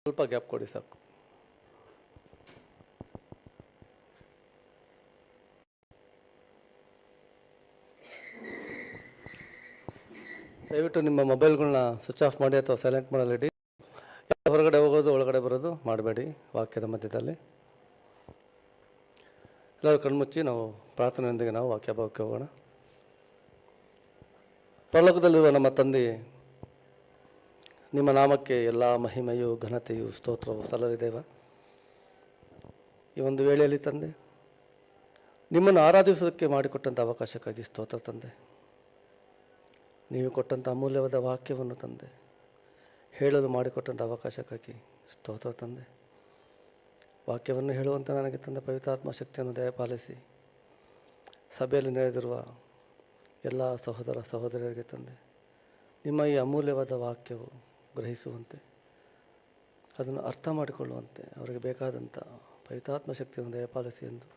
ಸ್ವಲ್ಪ ಗ್ಯಾಪ್ ಕೊಡಿ ಸಾಕು. ದಯವಿಟ್ಟು ನಿಮ್ಮ ಮೊಬೈಲ್ಗಳನ್ನ ಸ್ವಿಚ್ ಆಫ್ ಮಾಡಿ ಅಥವಾ ಸೈಲೆಂಟ್ ಮಾಡಲು ಇಡಿ. ಹೊರಗಡೆ ಹೋಗೋದು ಒಳಗಡೆ ಬರೋದು ಮಾಡಬೇಡಿ. ವಾಕ್ಯದ ಮಧ್ಯದಲ್ಲಿ ಎಲ್ಲರೂ ಕಣ್ಮುಚ್ಚಿ ನಾವು ಪ್ರಾರ್ಥನೆಯೊಂದಿಗೆ ನಾವು ವಾಕ್ಯ ಭಾಗಕ್ಕೆ ಹೋಗೋಣ. ಪರಲೋಕದಲ್ಲಿರುವ ನಮ್ಮ ತಂದೆ, ನಿಮ್ಮ ನಾಮಕ್ಕೆ ಎಲ್ಲ ಮಹಿಮೆಯು ಘನತೆಯು ಸ್ತೋತ್ರವು ಸಲ್ಲಲಿದೇವ. ಈ ಒಂದು ವೇಳೆಯಲ್ಲಿ ತಂದೆ, ನಿಮ್ಮನ್ನು ಆರಾಧಿಸೋದಕ್ಕೆ ಮಾಡಿಕೊಟ್ಟಂಥ ಅವಕಾಶಕ್ಕಾಗಿ ಸ್ತೋತ್ರ ತಂದೆ. ನೀವು ಕೊಟ್ಟಂಥ ಅಮೂಲ್ಯವಾದ ವಾಕ್ಯವನ್ನು ತಂದೆ ಹೇಳಲು ಮಾಡಿಕೊಟ್ಟಂಥ ಅವಕಾಶಕ್ಕಾಗಿ ಸ್ತೋತ್ರ ತಂದೆ. ವಾಕ್ಯವನ್ನು ಹೇಳುವಂಥ ನನಗೆ ತಂದೆ ಪವಿತ್ರಾತ್ಮ ಶಕ್ತಿಯನ್ನು ದಯಪಾಲಿಸಿ ಸಭೆಯಲ್ಲಿ ನೆರೆದಿರುವ ಎಲ್ಲ ಸಹೋದರ ಸಹೋದರಿಯರಿಗೆ ತಂದೆ ನಿಮ್ಮ ಈ ಅಮೂಲ್ಯವಾದ ವಾಕ್ಯವು ಗ್ರಹಿಸುವಂತೆ, ಅದನ್ನು ಅರ್ಥ ಮಾಡಿಕೊಳ್ಳುವಂತೆ ಅವರಿಗೆ ಬೇಕಾದಂಥ ಪವಿತ್ರಾತ್ಮ ಶಕ್ತಿಯನ್ನು ದಯಪಾಲಿಸಿ ಎಂದು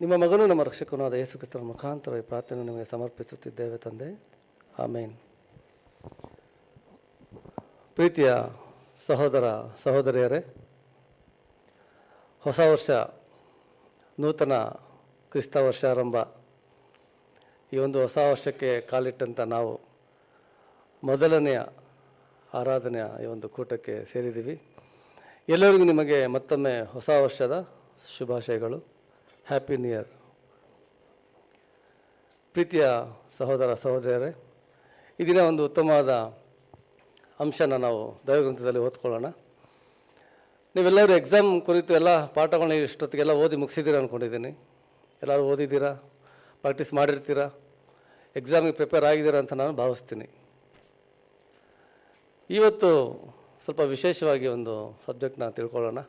ನಿಮ್ಮ ಮಗನೂ ನಮ್ಮ ರಕ್ಷಕನೂ ಆದ ಯೇಸು ಕ್ರಿಸ್ತನ ಮುಖಾಂತರ ಈ ಪ್ರಾರ್ಥನೆ ನಿಮಗೆ ಸಮರ್ಪಿಸುತ್ತಿದ್ದೇವೆ ತಂದೆ. ಆಮೇನ್. ಪ್ರೀತಿಯ ಸಹೋದರ ಸಹೋದರಿಯರೇ, ಹೊಸ ವರ್ಷ, ನೂತನ ಕ್ರಿಸ್ತ ವರ್ಷಾರಂಭ, ಈ ಒಂದು ಹೊಸ ವರ್ಷಕ್ಕೆ ಕಾಲಿಟ್ಟಂಥ ನಾವು ಮೊದಲನೆಯ ಆರಾಧನೆಯ ಈ ಒಂದು ಕೂಟಕ್ಕೆ ಸೇರಿದ್ದೀವಿ. ಎಲ್ಲರಿಗೂ ನಿಮಗೆ ಮತ್ತೊಮ್ಮೆ ಹೊಸ ವರ್ಷದ ಶುಭಾಶಯಗಳು. Happy new year. ಪ್ರೀತಿಯ ಸಹೋದರ ಸಹೋದರಿಯರೇ, ಈ ದಿನ ಒಂದು ಉತ್ತಮವಾದ ಅಂಶನ ನಾವು ದೈವಗ್ರಂಥದಲ್ಲಿ ಓದ್ಕೊಳ್ಳೋಣ. ನೀವೆಲ್ಲರೂ ಎಕ್ಸಾಮ್ ಕುರಿತು ಎಲ್ಲ ಪಾಠಗಳನ್ನ ಇಷ್ಟೊತ್ತಿಗೆಲ್ಲ ಓದಿ ಮುಗಿಸಿದ್ದೀರಾ ಅಂದ್ಕೊಂಡಿದ್ದೀನಿ. ಎಲ್ಲರೂ ಓದಿದ್ದೀರಾ, ಪ್ರಾಕ್ಟೀಸ್ ಮಾಡಿರ್ತೀರಾ, ಎಕ್ಸಾಮಿಗೆ ಪ್ರಿಪೇರ್ ಆಗಿದ್ದೀರಾ ಅಂತ ನಾನು ಭಾವಿಸ್ತೀನಿ. ಇವತ್ತು ಸ್ವಲ್ಪ ವಿಶೇಷವಾಗಿ ಒಂದು ಸಬ್ಜೆಕ್ಟ್ನ ತಿಳ್ಕೊಳ್ಳೋಣ.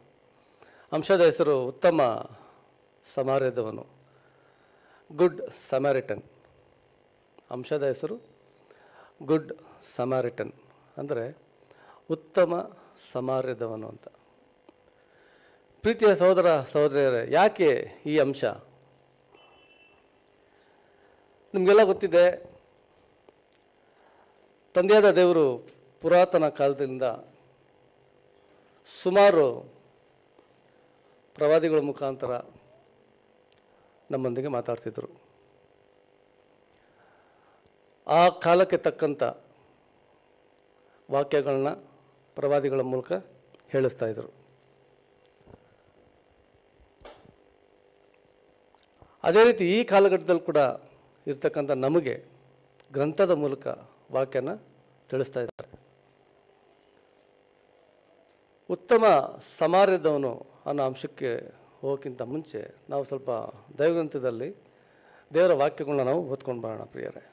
ಅಂಶದ ಹೆಸರು ಉತ್ತಮ ಸಮಾರ್ಯದವನು, ಗುಡ್ ಸಮ್ಯಾರಿಟನ್. ಅಂಶದ ಹೆಸರು ಗುಡ್ ಸಮ್ಯಾರಿಟನ್ ಅಂದರೆ ಉತ್ತಮ ಸಮಾರ್ಯದವನು ಅಂತ. ಪ್ರೀತಿಯ ಸಹೋದರ ಸಹೋದರಿಯರೇ, ಯಾಕೆ ಈ ಅಂಶ? ನಿಮಗೆಲ್ಲ ಗೊತ್ತಿದೆ, ತಂದೆಯಾದ ದೇವರು ಪುರಾತನ ಕಾಲದಿಂದ ಸುಮಾರು ಪ್ರವಾದಿಗಳ ಮುಖಾಂತರ ನಮ್ಮೊಂದಿಗೆ ಮಾತಾಡ್ತಿದ್ರು. ಆ ಕಾಲಕ್ಕೆ ತಕ್ಕಂಥ ವಾಕ್ಯಗಳನ್ನ ಪ್ರವಾದಿಗಳ ಮೂಲಕ ಹೇಳಿಸ್ತಾ ಇದ್ರು. ಅದೇ ರೀತಿ ಈ ಕಾಲಘಟ್ಟದಲ್ಲಿ ಕೂಡ ಇರ್ತಕ್ಕಂಥ ನಮಗೆ ಗ್ರಂಥದ ಮೂಲಕ ವಾಕ್ಯನ ತಿಳಿಸ್ತಾ ಇದ್ದಾರೆ. ಉತ್ತಮ ಸಮಾರ್ಯದವನು ಅನ್ನೋ ಅಂಶಕ್ಕೆ ಹೋಗೋಕ್ಕಿಂತ ಮುಂಚೆ ನಾವು ಸ್ವಲ್ಪ ದೈವಗ್ರಂಥದಲ್ಲಿ ದೇವರ ವಾಕ್ಯಗಳನ್ನ ನಾವು ಓದ್ಕೊಂಡು ಬರೋಣ. ಪ್ರಿಯರೇ,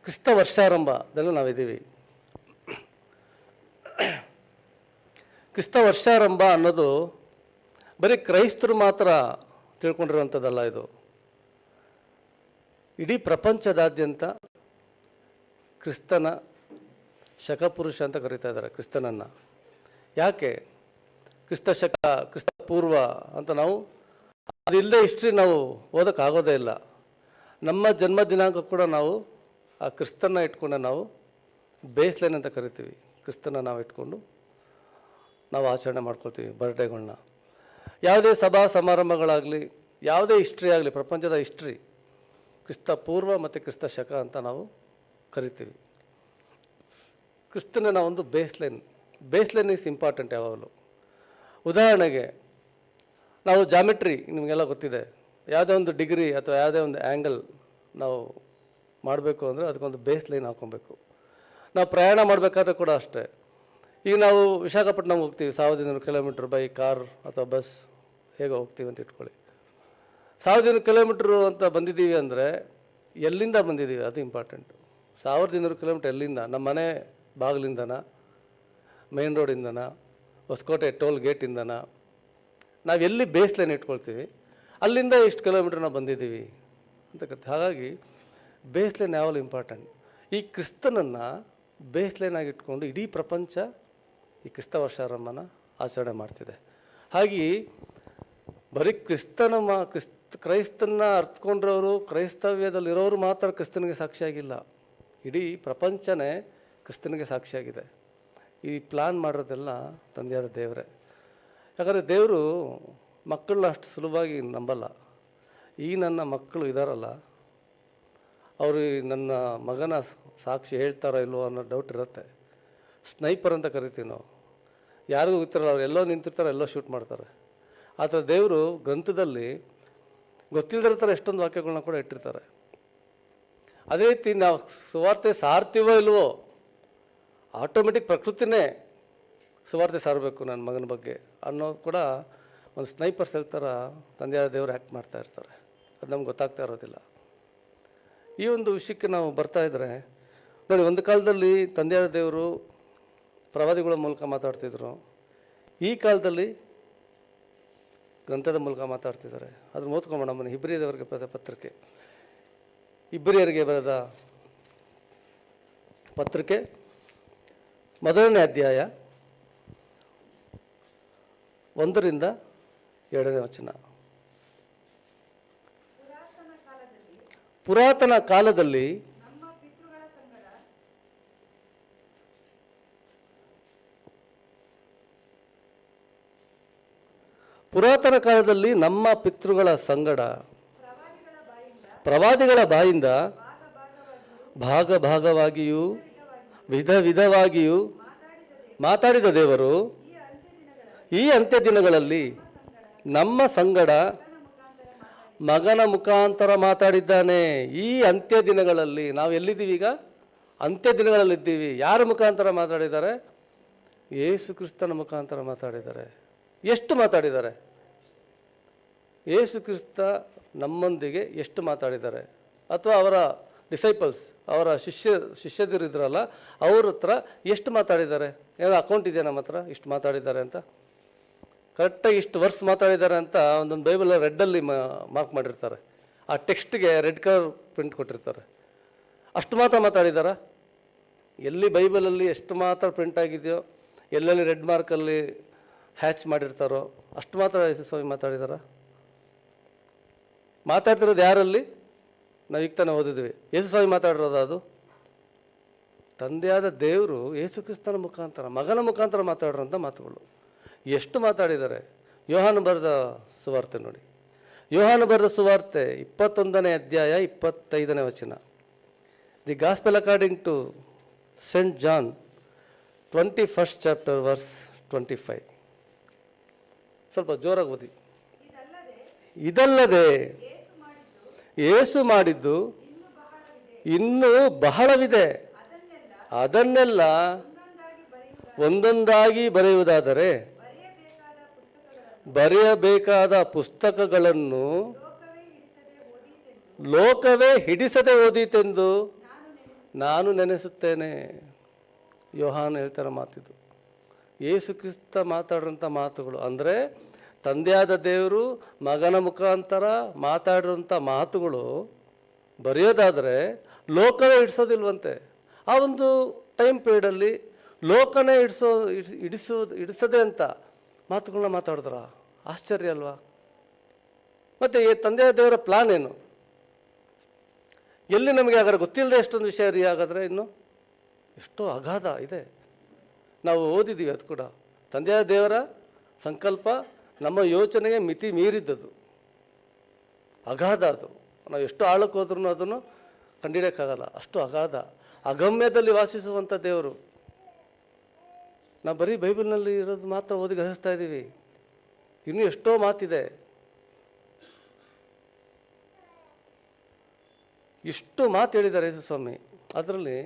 ಕ್ರಿಸ್ತ ವರ್ಷಾರಂಭದಲ್ಲಿ ನಾವಿದ್ದೀವಿ. ಕ್ರಿಸ್ತ ವರ್ಷಾರಂಭ ಅನ್ನೋದು ಬರೀ ಕ್ರೈಸ್ತರು ಮಾತ್ರ ತಿಳ್ಕೊಂಡಿರುವಂಥದ್ದಲ್ಲ. ಇದು ಇಡೀ ಪ್ರಪಂಚದಾದ್ಯಂತ ಕ್ರಿಸ್ತನ ಶಕಪುರುಷ ಅಂತ ಕರೀತಾ ಇದ್ದಾರೆ ಕ್ರಿಸ್ತನನ್ನು. ಯಾಕೆ ಕ್ರಿಸ್ತ ಶಕ, ಕ್ರಿಸ್ತ ಪೂರ್ವ ಅಂತ ನಾವು ಅದಿಲ್ಲದೆ ಹಿಸ್ಟ್ರಿ ನಾವು ಓದೋಕ್ಕಾಗೋದೇ ಇಲ್ಲ. ನಮ್ಮ ಜನ್ಮ ದಿನಾಂಕ ಕೂಡ ನಾವು ಆ ಕ್ರಿಸ್ತನ ಇಟ್ಕೊಂಡು ನಾವು ಬೇಸ್ಲೈನ್ ಅಂತ ಕರಿತೀವಿ. ಕ್ರಿಸ್ತನ ನಾವು ಇಟ್ಕೊಂಡು ನಾವು ಆಚರಣೆ ಮಾಡ್ಕೊಳ್ತೀವಿ ಬರ್ಡೇಗಳನ್ನ. ಯಾವುದೇ ಸಭಾ ಸಮಾರಂಭಗಳಾಗಲಿ, ಯಾವುದೇ ಹಿಸ್ಟ್ರಿ ಆಗಲಿ, ಪ್ರಪಂಚದ ಹಿಸ್ಟ್ರಿ ಕ್ರಿಸ್ತ ಪೂರ್ವ ಮತ್ತು ಕ್ರಿಸ್ತ ಶಕ ಅಂತ ನಾವು ಕರಿತೀವಿ. ಕ್ರಿಸ್ತನ ನಾವೊಂದು ಬೇಸ್ಲೈನ್ ಈಸ್ ಇಂಪಾರ್ಟೆಂಟ್ ಯಾವಾಗಲೂ. ಉದಾಹರಣೆಗೆ ನಾವು ಜಾಮೆಟ್ರಿ, ನಿಮಗೆಲ್ಲ ಗೊತ್ತಿದೆ, ಯಾವುದೇ ಒಂದು ಡಿಗ್ರಿ ಅಥವಾ ಯಾವುದೇ ಒಂದು ಆ್ಯಂಗಲ್ ನಾವು ಮಾಡಬೇಕು ಅಂದರೆ ಅದಕ್ಕೊಂದು ಬೇಸ್ಲೈನ್ ಹಾಕ್ಕೊಬೇಕು. ನಾವು ಪ್ರಯಾಣ ಮಾಡಬೇಕಾದ್ರೆ ಕೂಡ ಅಷ್ಟೇ. ಈಗ ನಾವು ವಿಶಾಖಪಟ್ಟಣಂ ಹೋಗ್ತೀವಿ, 1200 ಕಿಲೋಮೀಟ್ರ್ ಬೈ ಕಾರ್ ಅಥವಾ ಬಸ್ ಹೇಗೆ ಹೋಗ್ತೀವಿ ಅಂತ ಇಟ್ಕೊಳ್ಳಿ. 1200 ಕಿಲೋಮೀಟ್ರು ಅಂತ ಬಂದಿದ್ದೀವಿ ಅಂದರೆ ಎಲ್ಲಿಂದ ಬಂದಿದ್ದೀವಿ ಅದು ಇಂಪಾರ್ಟೆಂಟು. 1200 ಕಿಲೋಮೀಟ್ರ್ ಎಲ್ಲಿಂದ? ನಮ್ಮ ಮನೆ ಬಾಗಿಲಿಂದನ, ಮೇನ್ ರೋಡಿಂದನ, ಹೊಸಕೋಟೆ ಟೋಲ್ ಗೇಟಿಂದನ, ನಾವು ಎಲ್ಲಿ ಬೇಸ್ಲೈನ್ ಇಟ್ಕೊಳ್ತೀವಿ ಅಲ್ಲಿಂದ ಎಷ್ಟು ಕಿಲೋಮೀಟ್ರ್ ನಾವು ಬಂದಿದ್ದೀವಿ ಅಂತ ಕರಿತೀವಿ. ಹಾಗಾಗಿ ಬೇಸ್ಲೈನ್ ಯಾವಾಗಲೂ ಇಂಪಾರ್ಟೆಂಟ್. ಈ ಕ್ರಿಸ್ತನನ್ನು ಬೇಸ್ಲೈನಾಗಿ ಇಟ್ಕೊಂಡು ಇಡೀ ಪ್ರಪಂಚ ಈ ಕ್ರಿಸ್ತ ವರ್ಷಾರಂಭನ ಆಚರಣೆ ಮಾಡ್ತಿದೆ. ಹಾಗೆ ಬರೀ ಕ್ರೈಸ್ತನ ಅರ್ಥಕೊಂಡ್ರವರು, ಕ್ರೈಸ್ತವ್ಯದಲ್ಲಿರೋರು ಮಾತ್ರ ಕ್ರಿಸ್ತನಿಗೆ ಸಾಕ್ಷಿಯಾಗಿಲ್ಲ. ಇಡೀ ಪ್ರಪಂಚನೇ ಕ್ರಿಸ್ತನಿಗೆ ಸಾಕ್ಷಿಯಾಗಿದೆ. ಈ ಪ್ಲಾನ್ ಮಾಡಿರೋದೆಲ್ಲ ತಂದೆಯಾದ ದೇವರೇ. ಯಾಕಂದರೆ ದೇವರು ಮಕ್ಕಳನ್ನ ಅಷ್ಟು ಸುಲಭವಾಗಿ ನಂಬಲ್ಲ. ಈ ನನ್ನ ಮಕ್ಕಳು ಇದ್ದಾರಲ್ಲ, ಅವರು ನನ್ನ ಮಗನ ಸಾಕ್ಷಿ ಹೇಳ್ತಾರೋ ಇಲ್ವೋ ಅನ್ನೋ ಡೌಟ್ ಇರುತ್ತೆ. ಸ್ನೈಪರ್ ಅಂತ ಕರಿತೀವಿ ನಾವು. ಯಾರಿಗೂ ಗೊತ್ತಿರಲ್ಲ, ಅವ್ರು ಎಲ್ಲೋ ನಿಂತಿರ್ತಾರೆ, ಎಲ್ಲೋ ಶೂಟ್ ಮಾಡ್ತಾರೆ. ಆ ಥರ ದೇವರು ಗ್ರಂಥದಲ್ಲಿ ಗೊತ್ತಿಲ್ಲದಿರೋ ಥರ ಎಷ್ಟೊಂದು ವಾಕ್ಯಗಳನ್ನ ಕೂಡ ಇಟ್ಟಿರ್ತಾರೆ. ಅದೇ ರೀತಿ ನಾವು ಸುವಾರ್ತೆ ಸಾರ್ತೀವೋ ಇಲ್ವೋ, ಆಟೋಮೆಟಿಕ್ ಪ್ರಕೃತಿನೇ ಸುವಾರ್ತೆ ಸಾರಬೇಕು ನನ್ನ ಮಗನ ಬಗ್ಗೆ ಅನ್ನೋದು ಕೂಡ ಒಂದು ಸ್ನೈಪರ್ ಸೆಲ್ ಥರ ತಂದೆಯಾದ ದೇವರು ಆ್ಯಕ್ಟ್ ಮಾಡ್ತಾ ಇರ್ತಾರೆ. ಅದು ನಮ್ಗೆ ಗೊತ್ತಾಗ್ತಾ ಇರೋದಿಲ್ಲ. ಈ ಒಂದು ವಿಷಯಕ್ಕೆ ನಾವು ಬರ್ತಾ ಇದ್ದರೆ ನೋಡಿ, ಒಂದು ಕಾಲದಲ್ಲಿ ತಂದೆಯಾದ ದೇವರು ಪ್ರವಾದಿಗಳ ಮೂಲಕ ಮಾತಾಡ್ತಿದ್ರು. ಈ ಕಾಲದಲ್ಲಿ ಗ್ರಂಥದ ಮೂಲಕ ಮಾತಾಡ್ತಿದ್ದಾರೆ. ಅದನ್ನು ಓದ್ಕೊಂಬೋಣ ಬನ್ನಿ. ಇಬ್ರಿಯದವರಿಗೆ ಬರೆದ ಪತ್ರಿಕೆ, ಇಬ್ರಿಯರಿಗೆ ಬರೆದ ಪತ್ರಿಕೆ 1ನೇ ಅಧ್ಯಾಯ 1ರಿಂದ 2ನೇ ವಚನ. ಪುರಾತನ ಕಾಲದಲ್ಲಿ ನಮ್ಮ ಪಿತೃಗಳ ಸಂಗಡ ಪ್ರವಾದಿಗಳ ಬಾಯಿಂದ ಭಾಗ ಭಾಗವಾಗಿಯೂ ವಿಧ ವಿಧವಾಗಿಯೂ ಮಾತಾಡಿದ ದೇವರು ಈ ಅಂತ್ಯ ದಿನಗಳಲ್ಲಿ ನಮ್ಮ ಸಂಗಡ ಮಗನ ಮುಖಾಂತರ ಮಾತಾಡಿದ್ದಾನೆ. ಈ ಅಂತ್ಯ ದಿನಗಳಲ್ಲಿ ನಾವು ಎಲ್ಲಿದ್ದೀವಿ? ಈಗ ಅಂತ್ಯ ದಿನಗಳಲ್ಲಿದ್ದೀವಿ. ಯಾರ ಮುಖಾಂತರ ಮಾತಾಡಿದ್ದಾರೆ? ಯೇಸು ಕ್ರಿಸ್ತನ ಮುಖಾಂತರ ಮಾತಾಡಿದ್ದಾರೆ. ಎಷ್ಟು ಮಾತಾಡಿದ್ದಾರೆ? ಯೇಸು ಕ್ರಿಸ್ತ ನಮ್ಮೊಂದಿಗೆ ಎಷ್ಟು ಮಾತಾಡಿದ್ದಾರೆ? ಅಥವಾ ಅವರ ಡಿಸೈಪಲ್ಸ್, ಅವರ ಶಿಷ್ಯದಿರಿದ್ರಲ್ಲ, ಅವ್ರ ಹತ್ರ ಎಷ್ಟು ಮಾತಾಡಿದ್ದಾರೆ? ಏನೋ ಅಕೌಂಟ್ ಇದೆಯಾ ನಮ್ಮ ಹತ್ರ ಇಷ್ಟು ಮಾತಾಡಿದ್ದಾರೆ ಅಂತ? ಕರೆಕ್ಟಾಗಿ ಇಷ್ಟು ವರ್ಷ ಮಾತಾಡಿದ್ದಾರೆ ಅಂತ ಒಂದೊಂದು ಬೈಬಲ್ ರೆಡ್ಡಲ್ಲಿ ಮಾರ್ಕ್ ಮಾಡಿರ್ತಾರೆ. ಆ ಟೆಕ್ಸ್ಟ್ಗೆ ರೆಡ್ ಕಲರ್ ಪ್ರಿಂಟ್ ಕೊಟ್ಟಿರ್ತಾರೆ. ಅಷ್ಟು ಮಾತ್ರ ಮಾತಾಡಿದಾರ? ಎಲ್ಲಿ ಬೈಬಲಲ್ಲಿ ಎಷ್ಟು ಮಾತ್ರ ಪ್ರಿಂಟ್ ಆಗಿದೆಯೋ, ಎಲ್ಲೆಲ್ಲಿ ರೆಡ್ ಮಾರ್ಕಲ್ಲಿ ಹ್ಯಾಚ್ ಮಾಡಿರ್ತಾರೋ ಅಷ್ಟು ಮಾತ್ರ ಯೇಸು ಸ್ವಾಮಿ ಮಾತಾಡಿದಾರ? ಮಾತಾಡ್ತಿರೋದು ಯಾರಲ್ಲಿ? ನಾವು ಈಗ ತಾನೇ ಓದಿದ್ವಿ. ಯೇಸು ಸ್ವಾಮಿ ಮಾತಾಡಿರೋದು ಅದು ತಂದೆಯಾದ ದೇವರು ಯೇಸು ಕ್ರಿಸ್ತನ ಮುಖಾಂತರ, ಮಗನ ಮುಖಾಂತರ ಮಾತಾಡಿರೋಂಥ ಮಾತುಗಳು. ಎಷ್ಟು ಮಾತಾಡಿದ್ದಾರೆ? ಯೋಹಾನ ಬರೆದ ಸುವಾರ್ತೆ ನೋಡಿ. ಯೋಹಾನ ಬರೆದ ಸುವಾರ್ತೆ 21ನೇ ಅಧ್ಯಾಯ 25ನೇ ವಚನ. The gospel according to saint John 21st chapter verse 25. ಸ್ವಲ್ಪ ಜೋರಾಗಿ ಓದಿ. ಇದಲ್ಲದೆ ಯೇಸು ಮಾಡಿದ್ದು ಇನ್ನೂ ಬಹಳವಿದೆ. ಅದನ್ನೆಲ್ಲ ಒಂದೊಂದಾಗಿ ಬರೆಯುವುದಾದರೆ ಬರೆಯಬೇಕಾದ ಪುಸ್ತಕಗಳನ್ನು ಲೋಕವೇ ಹಿಡಿಸದೆ ಓದೀತೆಂದು ನಾನು ನೆನೆಸುತ್ತೇನೆ. ಯೋಹಾನ ಹೇಳ್ತಾರ ಮಾತಿದು. ಯೇಸು ಕ್ರಿಸ್ತ ಮಾತಾಡಿರೋಂಥ ಮಾತುಗಳು ಅಂದರೆ ತಂದೆಯಾದ ದೇವರು ಮಗನ ಮುಖಾಂತರ ಮಾತಾಡಿರೋಂಥ ಮಾತುಗಳು ಬರೆಯೋದಾದರೆ ಲೋಕವೇ ಹಿಡಿಸೋದಿಲ್ವಂತೆ. ಆ ಒಂದು ಟೈಮ್ ಪೀರಿಯಡಲ್ಲಿ ಲೋಕನೇ ಹಿಡಿಸದೆ ಅಂತ ಮಾತುಗಳನ್ನ ಮಾತಾಡಿದ್ರ? ಆಶ್ಚರ್ಯ ಅಲ್ವಾ? ಮತ್ತು ತಂದೆಯ ದೇವರ ಪ್ಲಾನ್ ಏನು? ಎಲ್ಲಿ ನಮಗೆ ಹಾಗಾದ್ರೆ ಗೊತ್ತಿಲ್ಲದೆ ಎಷ್ಟೊಂದು ವಿಷಯ ರೀ. ಹಾಗಾದರೆ ಇನ್ನು ಎಷ್ಟೋ ಅಗಾಧ ಇದೆ. ನಾವು ಓದಿದ್ದೀವಿ. ಅದು ಕೂಡ ತಂದೆಯ ದೇವರ ಸಂಕಲ್ಪ ನಮ್ಮ ಯೋಚನೆಗೆ ಮಿತಿ ಮೀರಿದ್ದದು, ಅಗಾಧ. ಅದು ನಾವು ಎಷ್ಟು ಆಳಕ್ಕೆ ಹೋದ್ರೂ ಅದನ್ನು ಕಂಡಿಡಿಯೋಕ್ಕಾಗಲ್ಲ. ಅಷ್ಟು ಅಗಾಧ, ಅಗಮ್ಯದಲ್ಲಿ ವಾಸಿಸುವಂಥ ದೇವರು. ನಾವು ಬರೀ ಬೈಬಲ್ನಲ್ಲಿ ಇರೋದು ಮಾತ್ರ ಓದಿ ಗ್ರಹಿಸ್ತಾ ಇದ್ದೀವಿ. ಇನ್ನೂ ಎಷ್ಟೋ ಮಾತಿದೆ. ಇಷ್ಟು ಮಾತು ಹೇಳಿದ್ದಾರೆ ಯೇಸು ಸ್ವಾಮಿ. ಅದರಲ್ಲಿ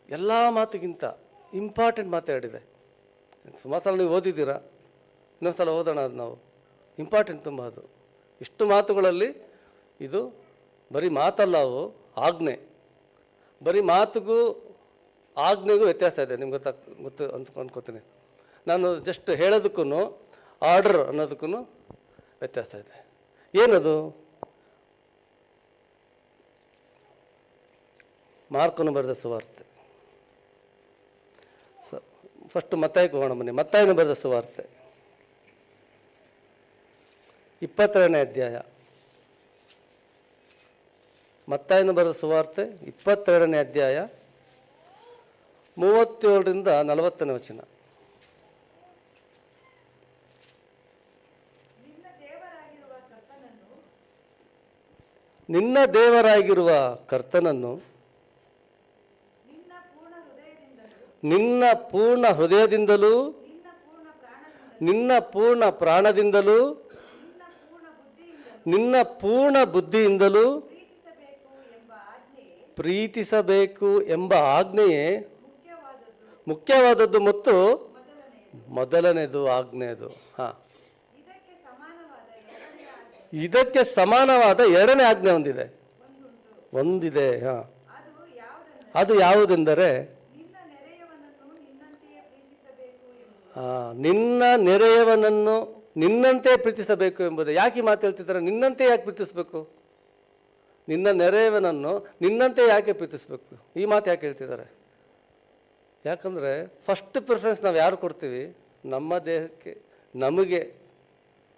ಎಲ್ಲ ಮಾತಿಗಿಂತ ಇಂಪಾರ್ಟೆಂಟ್ ಮಾತು ಹೇಳಿದೆ. ಸುಮಾರು ಸಲ ನೀವು ಓದಿದ್ದೀರಾ, ಇನ್ನೊಂದು ಸಲ ಓದೋಣ. ಅದು ನಾವು ಇಂಪಾರ್ಟೆಂಟ್ ತುಂಬ. ಅದು ಇಷ್ಟು ಮಾತುಗಳಲ್ಲಿ ಇದು ಬರೀ ಮಾತಲ್ಲ, ಅವು ಆಜ್ಞೆ. ಬರೀ ಮಾತಿಗೂ ಆಜ್ಞೆಗೂ ವ್ಯತ್ಯಾಸ ಇದೆ. ನಿಮ್ಗೆ ಗೊತ್ತು ಅಂತ ಅಂದ್ಕೋತೀನಿ. ನಾನು ಜಸ್ಟ್ ಹೇಳೋದಕ್ಕೂ ಆರ್ಡರ್ ಅನ್ನೋದಕ್ಕೂ ವ್ಯತ್ಯಾಸ ಇದೆ. ಏನದು? ಮಾರ್ಕನು ಬರೆದ ಸುವಾರ್ತೆ. ಫಸ್ಟ್ ಮತ್ತಾಯಕ್ಕೆ ಹೋಗೋಣ ಬನ್ನಿ. ಮತ್ತಾಯನು ಬರೆದ ಸುವಾರ್ತೆ 22ನೇ ಅಧ್ಯಾಯ. ಮತ್ತಾಯನು ಬರೆದ ಸುವಾರ್ತೆ 22ನೇ ಅಧ್ಯಾಯ 37ರಿಂದ 40ನೇ ವಚನ. ನಿನ್ನ ದೇವರಾಗಿರುವ ಕರ್ತನನ್ನು ನಿನ್ನ ಪೂರ್ಣ ಹೃದಯದಿಂದಲೂ ನಿನ್ನ ಪೂರ್ಣ ಪ್ರಾಣದಿಂದಲೂ ನಿನ್ನ ಪೂರ್ಣ ಬುದ್ಧಿಯಿಂದಲೂ ಪ್ರೀತಿಸಬೇಕು ಎಂಬ ಆಜ್ಞೆಯೇ ಮುಖ್ಯವಾದದ್ದು ಮತ್ತು ಮೊದಲನೇದು ಆಜ್ಞೆಯದು. ಇದಕ್ಕೆ ಸಮಾನವಾದ ಎರಡನೇ ಆಜ್ಞೆ ಒಂದಿದೆ. ಅದು ಯಾವುದೆಂದರೆ ನಿನ್ನ ನೆರೆಯವನನ್ನು ನಿನ್ನಂತೆ ಪ್ರೀತಿಸಬೇಕು ಎಂಬುದು. ಯಾಕೆ ಮಾತು ಹೇಳ್ತಿದ್ದಾರೆ? ನಿನ್ನಂತೆ ಯಾಕೆ ಪ್ರೀತಿಸಬೇಕು? ನಿನ್ನ ನೆರೆಯವನನ್ನು ನಿನ್ನಂತೆ ಯಾಕೆ ಪ್ರೀತಿಸಬೇಕು? ಈ ಮಾತು ಯಾಕೆ ಹೇಳ್ತಿದ್ದಾರೆ? ಯಾಕಂದರೆ ಫಸ್ಟ್ ಪ್ರಿಫರೆನ್ಸ್ ನಾವು ಯಾರು ಕೊಡ್ತೀವಿ? ನಮ್ಮ ದೇಹಕ್ಕೆ, ನಮಗೆ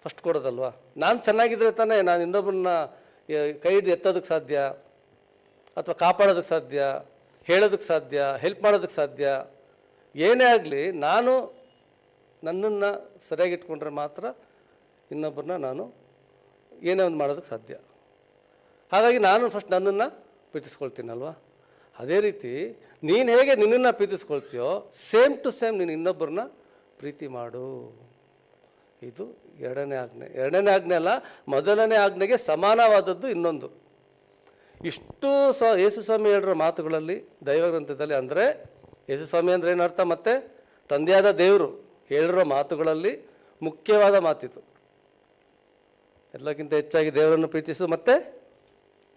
ಫಸ್ಟ್ ಕೊಡೋದಲ್ವಾ. ನಾನು ಚೆನ್ನಾಗಿದ್ರೆ ತಾನೇ ನಾನು ಇನ್ನೊಬ್ಬರನ್ನ ಕೈ ಹಿಡಿದು ಎತ್ತೋದಕ್ಕೆ ಸಾಧ್ಯ, ಅಥವಾ ಕಾಪಾಡೋದಕ್ಕೆ ಸಾಧ್ಯ, ಹೇಳೋದಕ್ಕೆ ಸಾಧ್ಯ, ಹೆಲ್ಪ್ ಮಾಡೋದಕ್ಕೆ ಸಾಧ್ಯ. ಏನೇ ಆಗಲಿ ನಾನು ನನ್ನನ್ನು ಸರಿಯಾಗಿ ಇಟ್ಕೊಂಡ್ರೆ ಮಾತ್ರ ಇನ್ನೊಬ್ಬರನ್ನ ನಾನು ಏನೇ ಒಂದು ಮಾಡೋದಕ್ಕೆ ಸಾಧ್ಯ. ಹಾಗಾಗಿ ನಾನು ಫಸ್ಟ್ ನನ್ನನ್ನು ಪ್ರೀತಿಸ್ಕೊಳ್ತೀನಲ್ವ. ಅದೇ ರೀತಿ ನೀನು ಹೇಗೆ ನಿನ್ನನ್ನು ಪ್ರೀತಿಸ್ಕೊಳ್ತೀಯೋ ಸೇಮ್ ಟು ಸೇಮ್ ನೀನು ಇನ್ನೊಬ್ಬರನ್ನ ಪ್ರೀತಿ ಮಾಡು. ಇದು ಎರಡನೇ ಆಜ್ಞೆ. ಎರಡನೇ ಆಜ್ಞೆ ಅಲ್ಲ, ಮೊದಲನೇ ಆಜ್ಞೆಗೆ ಸಮಾನವಾದದ್ದು ಇನ್ನೊಂದು. ಇಷ್ಟು ಯೇಸು ಸ್ವಾಮಿ ಹೇಳಿರೋ ಮಾತುಗಳಲ್ಲಿ ದೈವಗ್ರಂಥದಲ್ಲಿ, ಅಂದರೆ ಯೇಸು ಸ್ವಾಮಿ ಅಂದರೆ ಏನರ್ಥ? ಮತ್ತೆ ತಂದೆಯಾದ ದೇವರು ಹೇಳಿರೋ ಮಾತುಗಳಲ್ಲಿ ಮುಖ್ಯವಾದ ಮಾತಿತು. ಎಲ್ಲಕ್ಕಿಂತ ಹೆಚ್ಚಾಗಿ ದೇವರನ್ನು ಪ್ರೀತಿಸು, ಮತ್ತು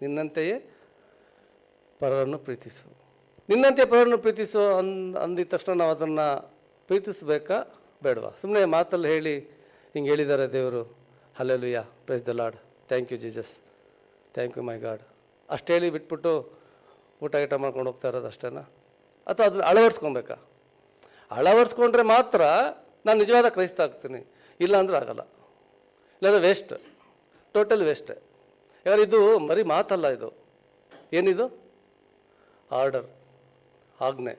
ನಿನ್ನಂತೆಯೇ ಪರರನ್ನು ಪ್ರೀತಿಸು. ನಿನ್ನಂತೆ ಪರರನ್ನು ಪ್ರೀತಿಸು ಅಂದಿದ ತಕ್ಷಣ ನಾವು ಅದನ್ನು ಪ್ರೀತಿಸಬೇಕಾ ಬೇಡವಾ? ಸುಮ್ಮನೆ ಮಾತಲ್ಲಿ ಹೇಳಿ ಹಿಂಗೆ ಹೇಳಿದ್ದಾರೆ ದೇವರು, hallelujah, praise the Lord, thank you Jesus, thank you my God, ಅಷ್ಟು ಹೇಳಿ ಬಿಟ್ಬಿಟ್ಟು ಊಟ ಮಾಡ್ಕೊಂಡು ಹೋಗ್ತಾ ಇರೋದು ಅಷ್ಟೇನಾ? ಅಥವಾ ಅದನ್ನು ಅಳವಡಿಸ್ಕೊಬೇಕಾ? ಅಳವಡಿಸ್ಕೊಂಡ್ರೆ ಮಾತ್ರ ನಾನು ನಿಜವಾದ ಕ್ರೈಸ್ತ ಆಗ್ತೀನಿ, ಇಲ್ಲ ಅಂದರೆ ಆಗಲ್ಲ. ಇಲ್ಲಾಂದರೆ ವೇಸ್ಟ್, ಟೋಟಲ್ ವೇಸ್ಟ್. ಯಾಕಂದರೆ ಇದು ಬರೀ ಮಾತಲ್ಲ, ಇದು ಏನಿದು? ಆರ್ಡರ್, ಆಜ್ಞೆ.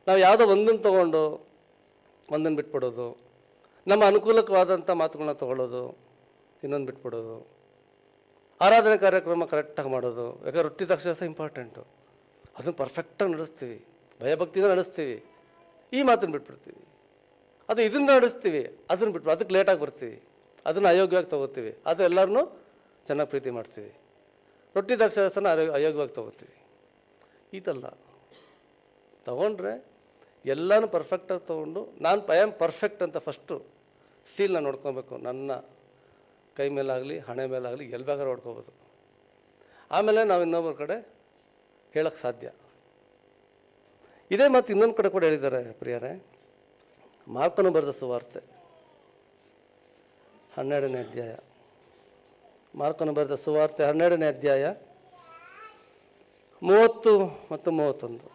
ನಾವು ಯಾವುದೋ ಒಂದನ್ನು ತೊಗೊಂಡು ಒಂದನ್ನು ಬಿಟ್ಬಿಡೋದು, ನಮ್ಮ ಅನುಕೂಲಕವಾದಂಥ ಮಾತುಗಳನ್ನ ತೊಗೊಳ್ಳೋದು, ಇನ್ನೊಂದು ಬಿಟ್ಬಿಡೋದು, ಆರಾಧನೆ ಕಾರ್ಯಕ್ರಮ ಕರೆಕ್ಟಾಗಿ ಮಾಡೋದು. ಯಾಕಂದ್ರೆ ರೊಟ್ಟಿ ದಾಕ್ಷಾಸ ಇಂಪಾರ್ಟೆಂಟು, ಅದನ್ನು ಪರ್ಫೆಕ್ಟಾಗಿ ನಡೆಸ್ತೀವಿ, ಭಯಭಕ್ತಿಯಿಂದ ನಡೆಸ್ತೀವಿ. ಈ ಮಾತನ್ನು ಬಿಟ್ಬಿಡ್ತೀವಿ. ಅದು ಇದನ್ನು ನಡೆಸ್ತೀವಿ, ಅದನ್ನು ಬಿಟ್ಬಿಟ್ಟು ಅದಕ್ಕೆ ಲೇಟಾಗಿ ಬರ್ತೀವಿ, ಅದನ್ನು ಅಯೋಗ್ಯವಾಗಿ ತೊಗೋತೀವಿ. ಅದು ಎಲ್ಲರನ್ನೂ ಚೆನ್ನಾಗಿ ಪ್ರೀತಿ ಮಾಡ್ತೀವಿ. ರೊಟ್ಟಿ ದಾಕ್ಷಾಸನ ಅಯೋಗ್ಯವಾಗಿ ತೊಗೋತೀವಿ. ಇದಲ್ಲ, ತಗೊಂಡ್ರೆ ಎಲ್ಲನೂ ಪರ್ಫೆಕ್ಟಾಗಿ ತೊಗೊಂಡು ನಾನು ಐ ಆಮ್ ಪರ್ಫೆಕ್ಟ್ ಅಂತ ಫಸ್ಟು ಸೀಲ್ನ ನೋಡ್ಕೊಬೇಕು. ನನ್ನ ಕೈ ಮೇಲಾಗಲಿ ಹಣೆ ಮೇಲಾಗಲಿ ಎಲ್ಲಿ ಬೇಕಾದ್ರೂ ಹೊಡ್ಕೋಬೋದು. ಆಮೇಲೆ ನಾವು ಇನ್ನೊಬ್ಬರ ಕಡೆ ಹೇಳೋಕ್ಕೆ ಸಾಧ್ಯ. ಇದೇ ಮತ್ತು ಇನ್ನೊಂದು ಕಡೆ ಕೂಡ ಹೇಳಿದ್ದಾರೆ ಪ್ರಿಯರೇ. ಮಾರ್ಕನು ಬರೆದ ಸುವಾರ್ತೆ 12ನೇ ಅಧ್ಯಾಯ. ಮಾರ್ಕನು ಬರೆದ ಸುವಾರ್ತೆ 12ನೇ ಅಧ್ಯಾಯ 30 ಮತ್ತು 31.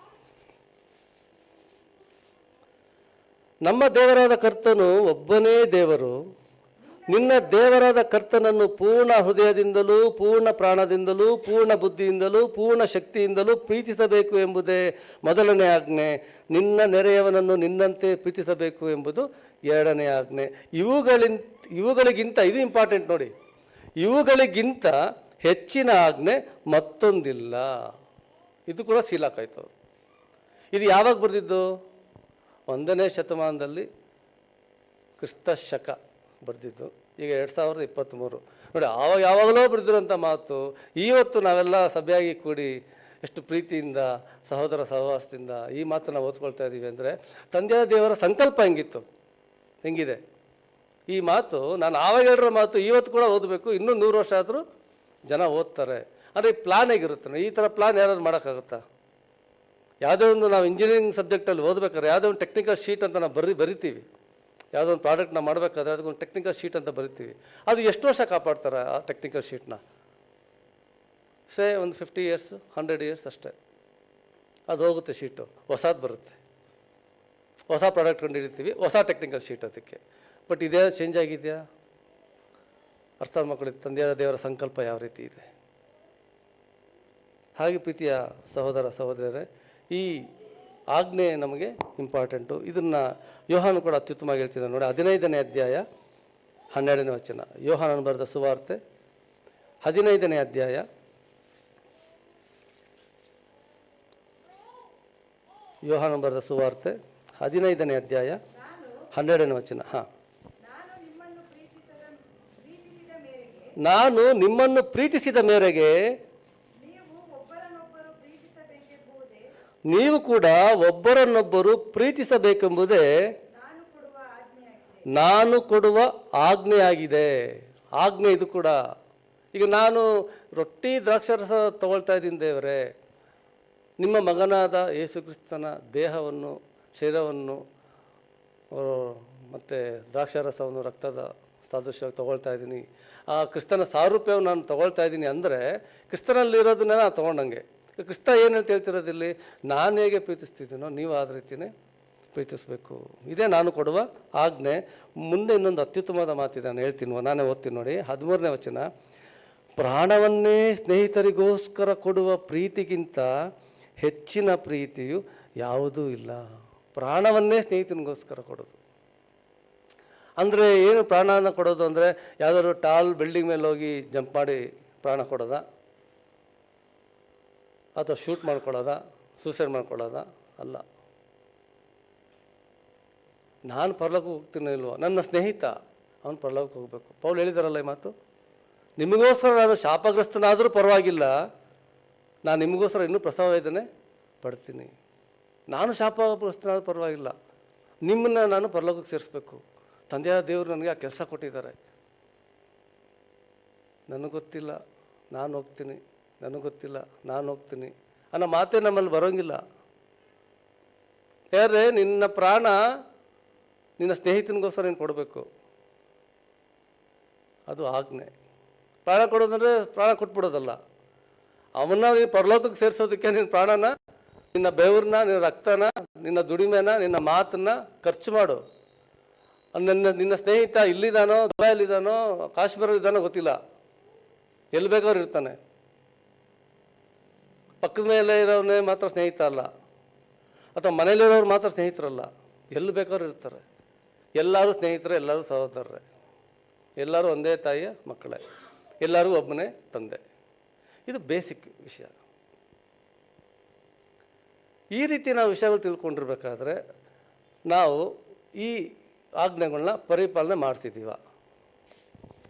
ನಮ್ಮ ದೇವರಾದ ಕರ್ತನು ಒಬ್ಬನೇ ದೇವರು. ನಿನ್ನ ದೇವರಾದ ಕರ್ತನನ್ನು ಪೂರ್ಣ ಹೃದಯದಿಂದಲೂ ಪೂರ್ಣ ಪ್ರಾಣದಿಂದಲೂ ಪೂರ್ಣ ಬುದ್ಧಿಯಿಂದಲೂ ಪೂರ್ಣ ಶಕ್ತಿಯಿಂದಲೂ ಪ್ರೀತಿಸಬೇಕು ಎಂಬುದೇ ಮೊದಲನೇ ಆಜ್ಞೆ. ನಿನ್ನ ನೆರೆಯವನನ್ನು ನಿನ್ನಂತೆ ಪ್ರೀತಿಸಬೇಕು ಎಂಬುದು ಎರಡನೇ ಆಜ್ಞೆ. ಇವುಗಳಿಗಿಂತ ಇದು ಇಂಪಾರ್ಟೆಂಟ್ ನೋಡಿ, ಇವುಗಳಿಗಿಂತ ಹೆಚ್ಚಿನ ಆಜ್ಞೆ ಮತ್ತೊಂದಿಲ್ಲ. ಇದು ಕೂಡ ಸೀಲಾಕಾಯ್ತು. ಇದು ಯಾವಾಗ ಬರೆದಿದ್ದು? 1ನೇ ಶತಮಾನದಲ್ಲಿ, ಕ್ರಿಸ್ತ ಶಕ ಬರೆದಿದ್ದು. ಈಗ 2023 ನೋಡಿ. ಯಾವಾಗಲೋ ಬರೆದಿರೋಂಥ ಮಾತು ಇವತ್ತು ನಾವೆಲ್ಲ ಸಭೆಯಾಗಿ ಕೂಡಿ ಎಷ್ಟು ಪ್ರೀತಿಯಿಂದ ಸಹೋದರ ಸಹವಾಸದಿಂದ ಈ ಮಾತು ನಾವು ಓದ್ಕೊಳ್ತಾ ಇದ್ದೀವಿ ಅಂದರೆ ತಂದೆಯ ದೇವರ ಸಂಕಲ್ಪ ಹೆಂಗಿದೆ ಈ ಮಾತು. ನಾನು ಆವಾಗ ಹೇಳಿರೋ ಮಾತು ಇವತ್ತು ಕೂಡ ಓದಬೇಕು, ಇನ್ನೂ 100 ವರ್ಷ ಆದರೂ ಜನ ಓದ್ತಾರೆ. ಅಂದರೆ ಈ ಪ್ಲಾನ್ ಹೇಗಿರುತ್ತೆ? ಈ ಥರ ಪ್ಲಾನ್ ಯಾರಾದ್ರು ಮಾಡೋಕ್ಕಾಗುತ್ತಾ? ಯಾವುದೋ ಒಂದು ನಾವು ಇಂಜಿನಿಯರಿಂಗ್ ಸಬ್ಜೆಕ್ಟಲ್ಲಿ ಓದಬೇಕಾದ್ರೆ ಯಾವುದೋ ಒಂದು ಟೆಕ್ನಿಕಲ್ ಶೀಟ್ ಅಂತ ನಾವು ಬರಿತೀವಿ. ಯಾವುದೋ ಒಂದು ಪ್ರಾಡಕ್ಟ್ ನಾವು ಮಾಡಬೇಕಾದ್ರೆ ಅದಕ್ಕೊಂದು ಟೆಕ್ನಿಕಲ್ ಶೀಟ್ ಅಂತ ಬರಿತೀವಿ. ಅದು ಎಷ್ಟು ವರ್ಷ ಕಾಪಾಡ್ತಾರೆ ಆ ಟೆಕ್ನಿಕಲ್ ಶೀಟ್ನ? ಒಂದು 50 ಇಯರ್ಸ್ 100 ಇಯರ್ಸ್ ಅಷ್ಟೇ. ಅದು ಹೋಗುತ್ತೆ ಶೀಟು, ಹೊಸದು ಬರುತ್ತೆ. ಹೊಸ ಪ್ರಾಡಕ್ಟ್ ಕಂಡುಹಿಡಿತೀವಿ, ಹೊಸ ಟೆಕ್ನಿಕಲ್ ಶೀಟ್ ಅದಕ್ಕೆ. ಬಟ್ ಇದೇ ಚೇಂಜ್ ಆಗಿದೆಯಾ? ಅರ್ಥ ಮಾಡ್ಕೊಳ್ಳಿ ತಂದೆಯಾದ ದೇವರ ಸಂಕಲ್ಪ ಯಾವ ರೀತಿ ಇದೆ. ಹಾಗೆ ಪ್ರೀತಿಯ ಸಹೋದರ ಸಹೋದರರೇ, ಈ ಆಜ್ಞೆ ನಮಗೆ ಇಂಪಾರ್ಟೆಂಟು. ಇದನ್ನು ಯೋಹಾನು ಕೂಡ ಅತ್ಯುತ್ತಮವಾಗಿ ಹೇಳ್ತಿದ್ದಾನೆ ನೋಡಿ. 15ನೇ ಅಧ್ಯಾಯ 12ನೇ ವಚನ, ಯೋಹಾನನು ಬರೆದ ಸುವಾರ್ತೆ 15ನೇ ಅಧ್ಯಾಯ 15ನೇ ಅಧ್ಯಾಯ 12ನೇ ವಚನ. ನಾನು ನಿಮ್ಮನ್ನು ಪ್ರೀತಿಸಿದ ಮೇರೆಗೆ ನೀವು ಕೂಡ ಒಬ್ಬರನ್ನೊಬ್ಬರು ಪ್ರೀತಿಸಬೇಕೆಂಬುದೇ ನಾನು ಕೊಡುವ ಆಜ್ಞೆಯಾಗಿದೆ. ಆಜ್ಞೆ ಇದು ಕೂಡ. ಈಗ ನಾನು ರೊಟ್ಟಿ ದ್ರಾಕ್ಷಾರಸ ತಗೊಳ್ತಾ ಇದ್ದೀನಿ ದೇವರೇ, ನಿಮ್ಮ ಮಗನಾದ ಯೇಸು ಕ್ರಿಸ್ತನ ದೇಹವನ್ನು, ಶರೀರವನ್ನು ಮತ್ತು ದ್ರಾಕ್ಷಾರಸವನ್ನು ರಕ್ತದ ಸಾದೃಶ್ಯವಾಗಿ ತಗೊಳ್ತಾ ಇದ್ದೀನಿ, ಆ ಕ್ರಿಸ್ತನ ಸಾರೂಪ್ಯವನ್ನು ನಾನು ತಗೊಳ್ತಾ ಇದ್ದೀನಿ ಅಂದರೆ ಕ್ರಿಸ್ತನಲ್ಲಿರೋದನ್ನ ನಾನು ತೊಗೊಂಡಂಗೆ. ಕ್ರಿಸ್ತ ಏನು ಅಂತ ಹೇಳ್ತಿರೋದಿಲ್ಲಿ, ನಾನು ಹೇಗೆ ಪ್ರೀತಿಸ್ತಿದ್ದೀನೋ ನೀವು ಆದ ರೀತಿಯೇ ಪ್ರೀತಿಸಬೇಕು. ಇದೇ ನಾನು ಕೊಡುವ ಆಜ್ಞೆ. ಮುಂದೆ ಇನ್ನೊಂದು ಅತ್ಯುತ್ತಮವಾದ ಮಾತಿದೆ, ನಾನು ಹೇಳ್ತೀನಿ, ನಾನೇ ಓದ್ತೀನಿ ನೋಡಿ. 13ನೇ ವಚನ, ಪ್ರಾಣವನ್ನೇ ಸ್ನೇಹಿತರಿಗೋಸ್ಕರ ಕೊಡುವ ಪ್ರೀತಿಗಿಂತ ಹೆಚ್ಚಿನ ಪ್ರೀತಿಯು ಯಾವುದೂ ಇಲ್ಲ. ಪ್ರಾಣವನ್ನೇ ಸ್ನೇಹಿತನಿಗೋಸ್ಕರ ಕೊಡೋದು ಅಂದರೆ ಏನು? ಪ್ರಾಣನ ಕೊಡೋದು ಅಂದರೆ ಯಾವುದಾದ್ರು ಟಾಲ್ ಬಿಲ್ಡಿಂಗ್ ಮೇಲೆ ಹೋಗಿ ಜಂಪ್ ಮಾಡಿ ಪ್ರಾಣ ಕೊಡೋದಾ, ಅಥವಾ ಶೂಟ್ ಮಾಡ್ಕೊಳ್ಳೋದಾ, ಸೂಸೈಡ್ ಮಾಡ್ಕೊಳ್ಳೋದಾ? ಅಲ್ಲ. ನಾನು ಪರಲೋಕಕ್ಕೆ ಹೋಗ್ತೀನೋ ಇಲ್ವೋ, ನನ್ನ ಸ್ನೇಹಿತ ಅವನು ಪರಲೋಕಕ್ಕೆ ಹೋಗಬೇಕು. ಪೌಲ್ ಹೇಳಿದಾರಲ್ಲ ಈ ಮಾತು, ನಿಮಗೋಸ್ಕರ ನಾನು ಶಾಪಗ್ರಸ್ತನಾದರೂ ಪರವಾಗಿಲ್ಲ, ನಾನು ನಿಮಗೋಸ್ಕರ ಇನ್ನೂ ಪ್ರಸವ ವೇದನೆ ಪಡ್ತೀನಿ. ನಾನು ಶಾಪಗ್ರಸ್ತನಾದರೂ ಪರವಾಗಿಲ್ಲ, ನಿಮ್ಮನ್ನು ನಾನು ಪರಲೋಕಕ್ಕೆ ಸೇರಿಸ್ಬೇಕು. ತಂದೆಯಾದ ದೇವರು ನನಗೆ ಆ ಕೆಲಸ ಕೊಟ್ಟಿದ್ದಾರೆ. ನನಗೆ ಗೊತ್ತಿಲ್ಲ, ನಾನು ಹೋಗ್ತೀನಿ, ನನಗೆ ಗೊತ್ತಿಲ್ಲ, ನಾನು ಹೋಗ್ತೀನಿ ಅನ್ನೋ ಮಾತೇ ನಮ್ಮಲ್ಲಿ ಬರೋಂಗಿಲ್ಲ. ಯಾರೇ ನಿನ್ನ ಪ್ರಾಣ ನಿನ್ನ ಸ್ನೇಹಿತನಿಗೋಸ್ಕರ ನೀನು ಕೊಡಬೇಕು, ಅದು ಆಜ್ಞೆ. ಪ್ರಾಣ ಕೊಡೋದಂದರೆ ಪ್ರಾಣ ಕೊಟ್ಬಿಡೋದಲ್ಲ, ಅವನ್ನ ನೀನು ಪರಲೋಕಕ್ಕೆ ಸೇರಿಸೋದಕ್ಕೆ ನಿನ್ನ ಪ್ರಾಣನ, ನಿನ್ನ ಬೆವರನ್ನ, ನಿನ್ನ ರಕ್ತನ, ನಿನ್ನ ದುಡಿಮೆನ, ನಿನ್ನ ಮಾತನ್ನ ಖರ್ಚು ಮಾಡು. ನಿನ್ನ ಸ್ನೇಹಿತ ಇಲ್ಲಿದ್ದಾನೋ, ದುಬೈಲಿದ್ದಾನೋ, ಕಾಶ್ಮೀರಲ್ಲಿದ್ದಾನೋ ಗೊತ್ತಿಲ್ಲ, ಎಲ್ಲಿ ಬೇಕಾದ್ರೂ ಇರ್ತಾನೆ. ಪಕ್ಕದ ಮೇಲೆ ಇರೋನೇ ಮಾತ್ರ ಸ್ನೇಹಿತ ಅಲ್ಲ, ಅಥವಾ ಮನೇಲಿರೋರು ಮಾತ್ರ ಸ್ನೇಹಿತರಲ್ಲ, ಎಲ್ಲಿ ಬೇಕಾದ್ರೂ ಇರ್ತಾರೆ. ಎಲ್ಲರೂ ಸ್ನೇಹಿತರೆ, ಎಲ್ಲರೂ ಸಹೋದರರೇ, ಎಲ್ಲರೂ ಒಂದೇ ತಾಯಿಯ ಮಕ್ಕಳೇ, ಎಲ್ಲರಿಗೂ ಒಬ್ಬನೇ ತಂದೆ. ಇದು ಬೇಸಿಕ್ ವಿಷಯ. ಈ ರೀತಿ ನಾವು ವಿಷಯಗಳು ತಿಳ್ಕೊಂಡಿರ್ಬೇಕಾದ್ರೆ ನಾವು ಈ ಆಜ್ಞೆಗಳನ್ನ ಪರಿಪಾಲನೆ ಮಾಡ್ತಿದ್ದೀವ?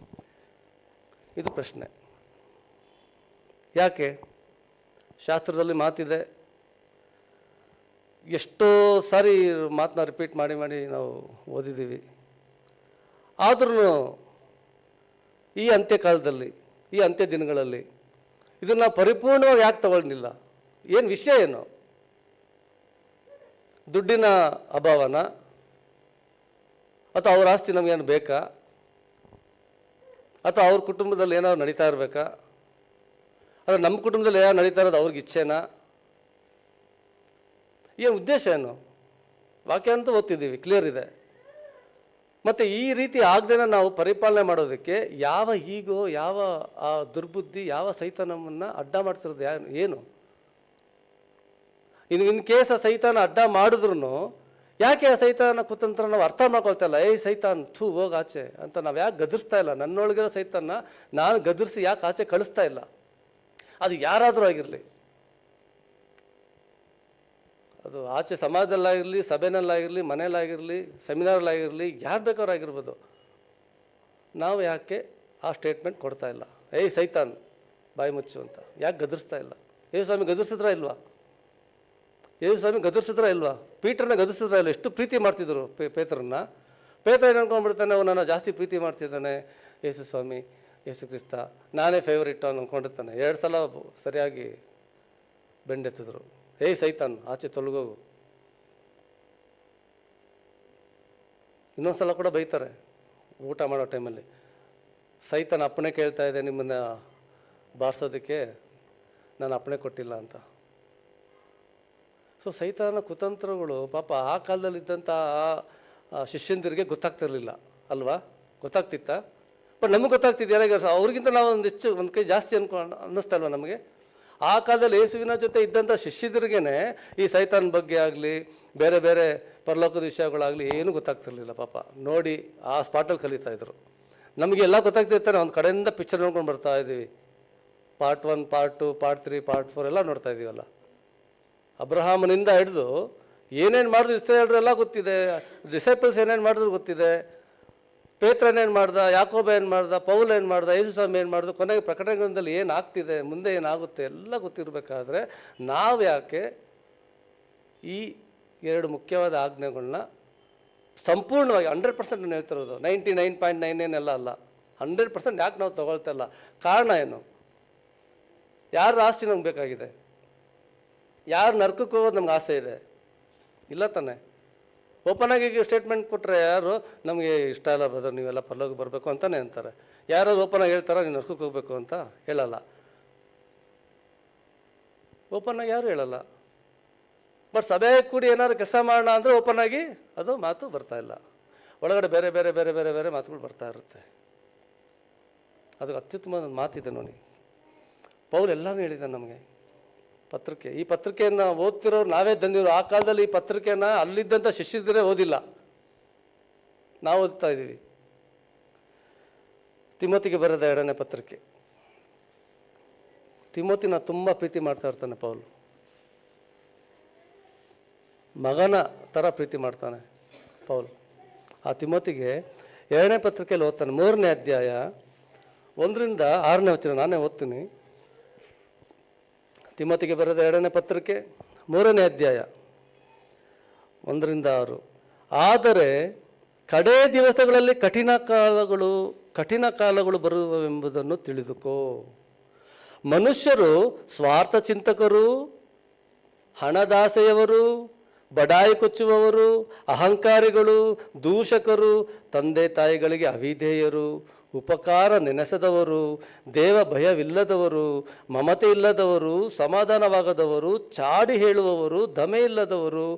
ಇದು ಪ್ರಶ್ನೆ. ಯಾಕೆ? ಶಾಸ್ತ್ರದಲ್ಲಿ ಮಾತಿದೆ, ಎಷ್ಟೋ ಸಾರಿ ಮಾತನ್ನ ರಿಪೀಟ್ ಮಾಡಿ ಮಾಡಿ ನಾವು ಓದಿದ್ದೀವಿ. ಆದ್ರೂ ಈ ಅಂತ್ಯಕಾಲದಲ್ಲಿ, ಈ ಅಂತ್ಯ ದಿನಗಳಲ್ಲಿ ಇದನ್ನು ಪರಿಪೂರ್ಣವಾಗಿ ಯಾಕೆ ತಗೊಳ್ಳಿಲ್ಲ? ಏನು ವಿಷಯ? ಏನು ದುಡ್ಡಿನ ಅಭಾವನ, ಅಥವಾ ಅವ್ರ ಆಸ್ತಿ ನಮಗೇನು ಬೇಕಾ, ಅಥವಾ ಅವ್ರ ಕುಟುಂಬದಲ್ಲಿ ಏನಾದ್ರು ನಡೀತಾ ಇರಬೇಕಾ, ಅಥವಾ ನಮ್ಮ ಕುಟುಂಬದಲ್ಲಿ ಏನಾದ್ರು ನಡೀತಾ ಇರೋದು ಅವ್ರಿಗೆ ಇಚ್ಛೆನಾ? ಏನು ಉದ್ದೇಶ ಏನು? ವಾಕ್ಯ ಅಂತೂ ಓದ್ತಿದ್ದೀವಿ, ಕ್ಲಿಯರ್ ಇದೆ. ಮತ್ತು ಈ ರೀತಿ ಆಜ್ಞೆನ ನಾವು ಪರಿಪಾಲನೆ ಮಾಡೋದಕ್ಕೆ ಯಾವ ಈಗೋ, ಯಾವ ಆ ದುರ್ಬುದ್ಧಿ, ಯಾವ ಸೈತಾನವನ್ನು ಅಡ್ಡ ಮಾಡ್ತಿರೋದು ಏನು? ಇನ್ ಕೇಸ್ ಆ ಸೈತಾನ ಅಡ್ಡ ಮಾಡಿದ್ರು ಯಾಕೆ ಆ ಸೈತಾನ ಕುತಂತ್ರ ನಾವು ಅರ್ಥ ಮಾಡ್ಕೊಳ್ತಾ ಇಲ್ಲ? ಸೈತಾನ್ ಥೂ ಹೋಗಿ ಆಚೆ ಅಂತ ನಾವು ಯಾಕೆ ಗದರಿಸ್ತಾ ಇಲ್ಲ? ನನ್ನೊಳಗಿರೋ ಸೈತಾನ ನಾನು ಗದರಿಸಿ ಯಾಕೆ ಆಚೆ ಕಳಿಸ್ತಾ ಇಲ್ಲ? ಅದು ಯಾರಾದರೂ ಆಗಿರಲಿ, ಅದು ಆಚೆ ಸಮಾಜದಲ್ಲಾಗಿರಲಿ, ಸಭೆನಲ್ಲಾಗಿರಲಿ, ಮನೆಯಲ್ಲಾಗಿರಲಿ, ಸೆಮಿನಾರಲ್ಲಾಗಿರಲಿ, ಯಾರು ಬೇಕಾದ್ರೂ ಆಗಿರ್ಬೋದು. ನಾವು ಯಾಕೆ ಆ ಸ್ಟೇಟ್ಮೆಂಟ್ ಕೊಡ್ತಾ ಇಲ್ಲ? ಸೈತಾನ್ ಬಾಯಿ ಮುಚ್ಚು ಅಂತ ಯಾಕೆ ಗದರಿಸ್ತಾ ಇಲ್ಲ? ಸ್ವಾಮಿ ಗದರಿಸಿದ್ರಾ ಇಲ್ವಾ? ಸ್ವಾಮಿ ಗದರಿಸಿದ್ರಾ ಇಲ್ವಾ? ಪೀಟರ್ನ ಗದರಿಸಿದ್ರಾ ಇಲ್ವಾ? ಎಷ್ಟು ಪ್ರೀತಿ ಮಾಡ್ತಿದ್ರು ಪೇತ್ರನ್ನ. ಪೇತ್ರ ಏನು ಅನ್ಕೊಂಡ್ಬಿಡ್ತಾನೆ, ಅವನನ್ನು ಜಾಸ್ತಿ ಪ್ರೀತಿ ಮಾಡ್ತಿದ್ದಾನೆ ಯೇಸು ಸ್ವಾಮಿ, ಯೇಸು ಕ್ರಿಸ್ತ, ನಾನೇ ಫೇವರಿಟ್ ಅವನು ಅನ್ಕೊಂಡಿರ್ತಾನೆ. 2 ಸಲ ಸರಿಯಾಗಿ ಬೆಂಡೆತ್ತಿದ್ರು. ಸೈತಾನ್ ಆಚೆ ತೊಲಗೋಗು. ಇನ್ನೊಂದು ಸಲ ಕೂಡ ಬೈತಾರೆ ಊಟ ಮಾಡೋ ಟೈಮಲ್ಲಿ. ಸೈತಾನ್ ಅಪ್ಪಣೆ ಕೇಳ್ತಾ ಇದೆ ನಿಮ್ಮನ್ನು ಬಾರಿಸೋದಕ್ಕೆ, ನಾನು ಅಪ್ಪಣೆ ಕೊಟ್ಟಿಲ್ಲ ಅಂತ. ಸೊ ಸೈತಾನ ಕುತಂತ್ರಗಳು ಪಾಪ ಆ ಕಾಲದಲ್ಲಿದ್ದಂಥ ಆ ಶಿಷ್ಯಂದಿರಿಗೆ ಗೊತ್ತಾಗ್ತಿರ್ಲಿಲ್ಲ ಅಲ್ವಾ? ಗೊತ್ತಾಗ್ತಿತ್ತ? ಬಟ್ ನಮಗೆ ಗೊತ್ತಾಗ್ತಿದ್ದು ಯಾರಿಗೆ? ಅವ್ರಿಗಿಂತ ನಾವು ಒಂದು ಹೆಚ್ಚು, ಒಂದು ಕೈ ಜಾಸ್ತಿ ಅನ್ನಿಸ್ತಾ ಇಲ್ವ ನಮಗೆ? ಆ ಕಾಲದಲ್ಲಿ ಯೇಸುವಿನ ಜೊತೆ ಇದ್ದಂಥ ಶಿಷ್ಯರಿಗೇನೆ ಈ ಸೈತಾನ್ ಬಗ್ಗೆ ಆಗಲಿ ಬೇರೆ ಬೇರೆ ಪರಲೋಕದ ವಿಷಯಗಳಾಗಲಿ ಏನೂ ಗೊತ್ತಾಗ್ತಿರ್ಲಿಲ್ಲ ಪಾಪ. ನೋಡಿ ಆ ಸ್ಪಾಟಲ್ಲಿ ಕಲಿತಾ ಇದ್ರು. ನಮಗೆಲ್ಲ ಗೊತ್ತಾಗ್ತಿರ್ತಾರೆ, ಒಂದು ಕಡೆಯಿಂದ ಪಿಕ್ಚರ್ ನೋಡ್ಕೊಂಡು ಬರ್ತಾ ಇದ್ದೀವಿ. ಪಾರ್ಟ್ 1, ಪಾರ್ಟ್ 2, ಪಾರ್ಟ್ 3, ಪಾರ್ಟ್ 4 ಎಲ್ಲ ನೋಡ್ತಾ ಇದ್ದೀವಲ್ಲ. ಅಬ್ರಹಾಮನಿಂದ ಹಿಡಿದು ಏನೇನು ಮಾಡಿದ್ರು ಇಸ್ರಾಯೇಲ್ರು ಎಲ್ಲ ಗೊತ್ತಿದೆ. ಡಿಸೈಪಲ್ಸ್ ಏನೇನು ಮಾಡಿದ್ರು ಗೊತ್ತಿದೆ. ಪೇತ್ರ ಏನೇನು ಮಾಡ್ದ, ಯಾಕೋಬ ಏನು ಮಾಡ್ದ, ಪೌಲ್ ಏನು ಮಾಡ್ದ, ಯೇಸು ಸ್ವಾಮಿ ಏನು ಮಾಡ್ದು, ಕೊನೆಗೆ ಪ್ರಕಟಣೆಗಳಲ್ಲಿ ಏನು ಆಗ್ತಿದೆ, ಮುಂದೆ ಏನಾಗುತ್ತೆ ಎಲ್ಲ ಗೊತ್ತಿರಬೇಕಾದ್ರೆ ನಾವು ಯಾಕೆ ಈ 2 ಮುಖ್ಯವಾದ ಆಜ್ಞೆಗಳನ್ನ ಸಂಪೂರ್ಣವಾಗಿ 100% ನಾನು ಹೇಳ್ತಿರೋದು, 99.99 ಎಲ್ಲ ಅಲ್ಲ, 100% ಯಾಕೆ ನಾವು ತೊಗೊಳ್ತಾ ಇಲ್ಲ? ಕಾರಣ ಏನು? ಯಾರ ಆಸ್ತಿ ನಮ್ಗೆ ಬೇಕಾಗಿದೆ? ಯಾರು ನರ್ಕಕ್ಕೆ ಹೋಗೋದು ನಮ್ಗೆ ಆಸೆ ಇದೆ? ಇಲ್ಲ ತಾನೆ. ಓಪನ್ ಆಗಿ ಸ್ಟೇಟ್ಮೆಂಟ್ ಕೊಟ್ಟರೆ ಯಾರು ನಮಗೆ ಇಷ್ಟ ಇಲ್ಲ ಬ್ರದರ್, ನೀವೆಲ್ಲ ಪರಲೋಕ ಬರಬೇಕು ಅಂತಲೇ ಅಂತಾರೆ. ಯಾರು ಓಪನ್ ಆಗಿ ಹೇಳ್ತಾರ ನೀನು ನರ್ಕಕ್ಕೆ ಹೋಗ್ಬೇಕು ಅಂತ? ಹೇಳಲ್ಲ. ಓಪನ್ ಆಗಿ ಯಾರು ಹೇಳಲ್ಲ. ಬಟ್ ಸಭೆ ಕೂಡಿ ಏನಾದ್ರು ಕೆಲಸ ಮಾಡೋಣ ಅಂದರೆ ಓಪನ್ ಆಗಿ ಅದು ಮಾತು ಬರ್ತಾ ಇಲ್ಲ. ಒಳಗಡೆ ಬೇರೆ ಬೇರೆ ಬೇರೆ ಬೇರೆ ಬೇರೆ ಮಾತುಗಳು ಬರ್ತಾ ಇರುತ್ತೆ. ಅದು ಅತ್ಯುತ್ತಮ ಮಾತಿದೆ ನೋಡಿ. ಪೌಲ್ ಎಲ್ಲನೂ ಹೇಳಿದ್ದಾನೆ ನಮಗೆ. ಪತ್ರಿಕೆ, ಈ ಪತ್ರಿಕೆಯನ್ನು ಓದ್ತಿರೋರು ನಾವೇ ತಂದಿರೋ. ಆ ಕಾಲದಲ್ಲಿ ಈ ಪತ್ರಿಕೆಯನ್ನು ಅಲ್ಲಿದ್ದಂಥ ಶಿಷ್ಯರೇ ಓದಿಲ್ಲ, ನಾವು ಓದ್ತಾ ಇದ್ದೀವಿ. ತಿಮೋತಿಗೆ ಬರೆದ 2ನೇ ಪತ್ರಿಕೆ. ತಿಮೋತಿನ ತುಂಬ ಪ್ರೀತಿ ಮಾಡ್ತಾ ಇರ್ತಾನೆ ಪೌಲ್. ಮಗನ ಥರ ಪ್ರೀತಿ ಮಾಡ್ತಾನೆ ಪೌಲ್. ಆ ತಿಮೋತಿಗೆ 2ನೇ ಪತ್ರಿಕೆಯಲ್ಲಿ ಓದ್ತಾನೆ. 3ನೇ ಅಧ್ಯಾಯ 1ರಿಂದ 6ನೇ ವಚನ ನಾನೇ ಓದ್ತೀನಿ. ತಿಮೋತಿಗೆ ಬರೆದ 2ನೇ ಪತ್ರಿಕೆ 3ನೇ ಅಧ್ಯಾಯ 1ರಿಂದ 6. ಆದರೆ ಕಡೇ ದಿವಸಗಳಲ್ಲಿ ಕಠಿಣ ಕಾಲಗಳು ಬರುವವೆಂಬುದನ್ನು ತಿಳಿದುಕೋ. ಮನುಷ್ಯರು ಸ್ವಾರ್ಥ ಚಿಂತಕರು, ಹಣದಾಸೆಯವರು, ಬಡಾಯಿ ಕೊಚ್ಚುವವರು, ಅಹಂಕಾರಿಗಳು, ದೂಷಕರು, ತಂದೆ ತಾಯಿಗಳಿಗೆ ಅವಿಧೇಯರು, ಉಪಕಾರ ನೆನೆಸದವರು, ದೇವ ಭಯವಿಲ್ಲದವರು, ಮಮತೆ ಇಲ್ಲದವರು, ಸಮಾಧಾನವಾಗದವರು, ಚಾಡಿ ಹೇಳುವವರು, ದಮೆ ಇಲ್ಲದವರು,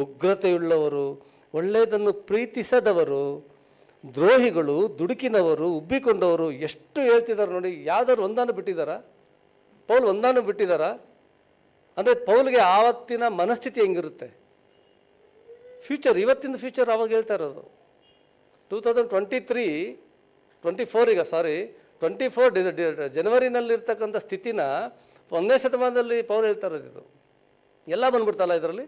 ಉಗ್ರತೆಯುಳ್ಳವರು, ಒಳ್ಳೆಯದನ್ನು ಪ್ರೀತಿಸದವರು, ದ್ರೋಹಿಗಳು, ದುಡುಕಿನವರು, ಉಬ್ಬಿಕೊಂಡವರು. ಎಷ್ಟು ಹೇಳ್ತಿದ್ದಾರೆ ನೋಡಿ. ಯಾವ್ದಾದ್ರು ಒಂದಾನು ಬಿಟ್ಟಿದ್ದಾರಾ? ಪೌಲ್ ಒಂದಾನು ಬಿಟ್ಟಿದ್ದಾರಾ? ಅಂದರೆ ಪೌಲ್ಗೆ ಆವತ್ತಿನ ಮನಸ್ಥಿತಿ ಹೆಂಗಿರುತ್ತೆ, ಫ್ಯೂಚರ್, ಇವತ್ತಿನ ಫ್ಯೂಚರ್ ಅವಾಗ ಹೇಳ್ತಾ ಇರೋದು. 2024 ಜನವರಿನಲ್ಲಿರ್ತಕ್ಕಂಥ ಸ್ಥಿತಿನ 1ನೇ ಶತಮಾನದಲ್ಲಿ ಪೌಲ್ ಹೇಳ್ತಾ ಇರೋದು. ಇದು ಎಲ್ಲ ಬಂದ್ಬಿಡ್ತಲ್ಲ ಇದರಲ್ಲಿ,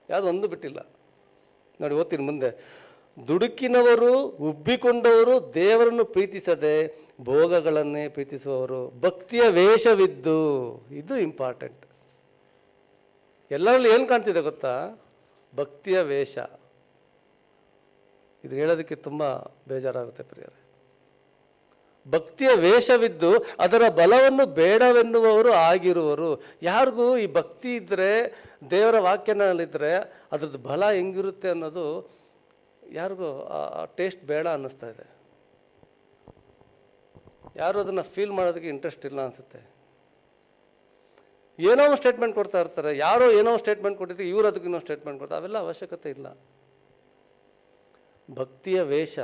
ಯಾವುದು ಒಂದು ಬಿಟ್ಟಿಲ್ಲ ನೋಡಿ. ಓದ್ತೀನಿ ಮುಂದೆ. ದುಡುಕಿನವರು, ಉಬ್ಬಿಕೊಂಡವರು, ದೇವರನ್ನು ಪ್ರೀತಿಸದೆ ಭೋಗಗಳನ್ನೇ ಪ್ರೀತಿಸುವವರು, ಭಕ್ತಿಯ ವೇಷವಿದ್ದು. ಇದು ಇಂಪಾರ್ಟೆಂಟ್. ಎಲ್ಲರಲ್ಲಿ ಏನು ಕಾಣ್ತಿದೆ ಗೊತ್ತಾ? ಭಕ್ತಿಯ ವೇಷ. ಇದು ಹೇಳೋದಕ್ಕೆ ತುಂಬ ಬೇಜಾರಾಗುತ್ತೆ ಪ್ರಿಯರೇ. ಭಕ್ತಿಯ ವೇಷವಿದ್ದು ಅದರ ಬಲವನ್ನು ಬೇಡವೆನ್ನುವವರು ಆಗಿರುವರು. ಯಾರಿಗೂ ಈ ಭಕ್ತಿ ಇದ್ದರೆ, ದೇವರ ವಾಕ್ಯನಲ್ಲಿದ್ದರೆ ಅದ್ರದ್ದು ಬಲ ಹೆಂಗಿರುತ್ತೆ ಅನ್ನೋದು ಯಾರಿಗೂ ಆ ಟೇಸ್ಟ್ ಬೇಡ ಅನ್ನಿಸ್ತಾ ಇದೆ. ಯಾರು ಅದನ್ನು ಫೀಲ್ ಮಾಡೋದಕ್ಕೆ ಇಂಟ್ರೆಸ್ಟ್ ಇಲ್ಲ ಅನಿಸುತ್ತೆ. ಏನೋ ಸ್ಟೇಟ್ಮೆಂಟ್ ಕೊಡ್ತಾ ಇರ್ತಾರೆ. ಯಾರೋ ಏನೋ ಸ್ಟೇಟ್ಮೆಂಟ್ ಕೊಟ್ಟಿದ್ದೀವಿ, ಇವರು ಅದಕ್ಕೆ ಇನ್ನೂ ಸ್ಟೇಟ್ಮೆಂಟ್ ಕೊಡ್ತಾರೆ. ಅವೆಲ್ಲ ಅವಶ್ಯಕತೆ ಇಲ್ಲ. ಭಕ್ತಿಯ ವೇಷ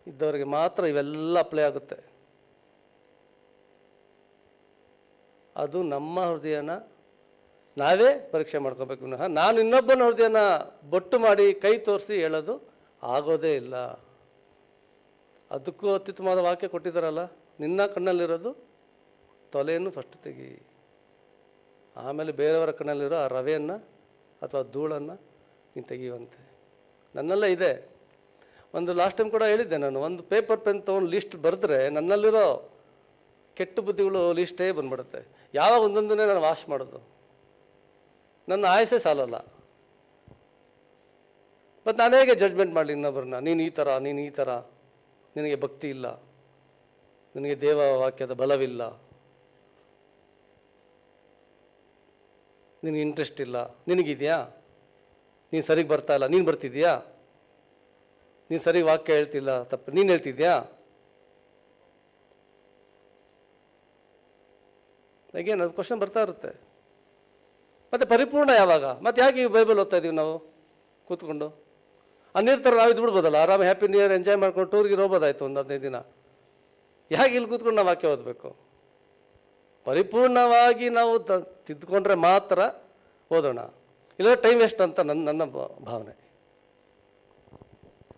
ಇದ್ದವರಿಗೆ ಮಾತ್ರ ಇವೆಲ್ಲ ಅಪ್ಲೈ ಆಗುತ್ತೆ. ಅದು ನಮ್ಮ ಹೃದಯನ ನಾವೇ ಪರೀಕ್ಷೆ ಮಾಡ್ಕೋಬೇಕು ವಿನಃ ನಾನು ಇನ್ನೊಬ್ಬನ ಹೃದಯನ ಬೊಟ್ಟು ಮಾಡಿ ಕೈ ತೋರಿಸಿ ಹೇಳೋದು ಆಗೋದೇ ಇಲ್ಲ. ಅದಕ್ಕೂ ಅತ್ಯುತ್ತಮವಾದ ವಾಕ್ಯ ಕೊಟ್ಟಿದ್ದಾರಲ್ಲ, ನಿನ್ನ ಕಣ್ಣಲ್ಲಿರೋದು ತೊಲೆಯನ್ನು ಫಸ್ಟ್ ತೆಗಿ, ಆಮೇಲೆ ಬೇರೆಯವರ ಕಣ್ಣಲ್ಲಿರೋ ಆ ರವೆಯನ್ನು ಅಥವಾ ಧೂಳನ್ನು ನೀನು ತೆಗಿಯುವಂತೆ. ನನ್ನೆಲ್ಲ ಇದೆ. ಒಂದು ಲಾಸ್ಟ್ ಟೈಮ್ ಕೂಡ ಹೇಳಿದ್ದೆ ನಾನು, ಒಂದು ಪೇಪರ್ ಪೆನ್ ತೊಗೊಂಡು ಲಿಸ್ಟ್ ಬರೆದ್ರೆ ನನ್ನಲ್ಲಿರೋ ಕೆಟ್ಟ ಬುದ್ಧಿಗಳು ಲಿಸ್ಟೇ ಬಂದ್ಬಿಡುತ್ತೆ. ಯಾವಾಗ ಒಂದೊಂದನ್ನೇ ನಾನು ವಾಶ್ ಮಾಡೋದು, ನನ್ನ ಆಯಸ್ಸೇ ಸಾಲಲ್ಲ. ಮತ್ತು ನಾನು ಹೇಗೆ ಜಡ್ಜ್ಮೆಂಟ್ ಮಾಡಲಿ ಇನ್ನೊಬ್ಬರನ್ನ? ನೀನು ಈ ಥರ, ನೀನು ಈ ಥರ, ನಿನಗೆ ಭಕ್ತಿ ಇಲ್ಲ, ನಿನಗೆ ದೇವ ವಾಕ್ಯದ ಬಲವಿಲ್ಲ, ನಿನಗೆ ಇಂಟ್ರೆಸ್ಟ್ ಇಲ್ಲ, ನಿನಗಿದೆಯಾ, ನೀನು ಸರಿಗೆ ಬರ್ತಾ ಇಲ್ಲ, ನೀನು ಬರ್ತಿದ್ಯಾ, ನೀನು ಸರಿಗೆ ವಾಕ್ಯ ಹೇಳ್ತಿಲ್ಲ, ತಪ್ಪು ನೀನು ಹೇಳ್ತಿದ್ಯಾ? ಈಗೇನು ಅದು ಕ್ವಶನ್ ಬರ್ತಾ ಇರುತ್ತೆ. ಮತ್ತು ಪರಿಪೂರ್ಣ ಯಾವಾಗ? ಮತ್ತು ಯಾಕೆ ಈ ಬೈಬಲ್ ಓದ್ತಾ ಇದ್ದೀವಿ ನಾವು ಕೂತ್ಕೊಂಡು? ಅನ್ನಿರ್ತಾರ ನಾವು ಇದು ಬಿಡ್ಬೋದಲ್ಲ, ಆರಾಮ ಹ್ಯಾಪಿ ನ್ಯೂ ಇಯರ್ ಎಂಜಾಯ್ ಮಾಡ್ಕೊಂಡು ಟೂರ್ಗೆ ಹೋಗ್ಬೋದಾಯ್ತು ಒಂದು 15 ದಿನ. ಯಾಕೆ ಇಲ್ಲಿ ಕೂತ್ಕೊಂಡು ನಾವು ವಾಕ್ಯ ಓದಬೇಕು? ಪರಿಪೂರ್ಣವಾಗಿ ನಾವು ತಿದ್ದುಕೊಂಡ್ರೆ ಮಾತ್ರ ಓದೋಣ, ಇಲ್ಲ ಟೈಮ್ ವೇಸ್ಟ್ ಅಂತ ನನ್ನ ಭಾವನೆ.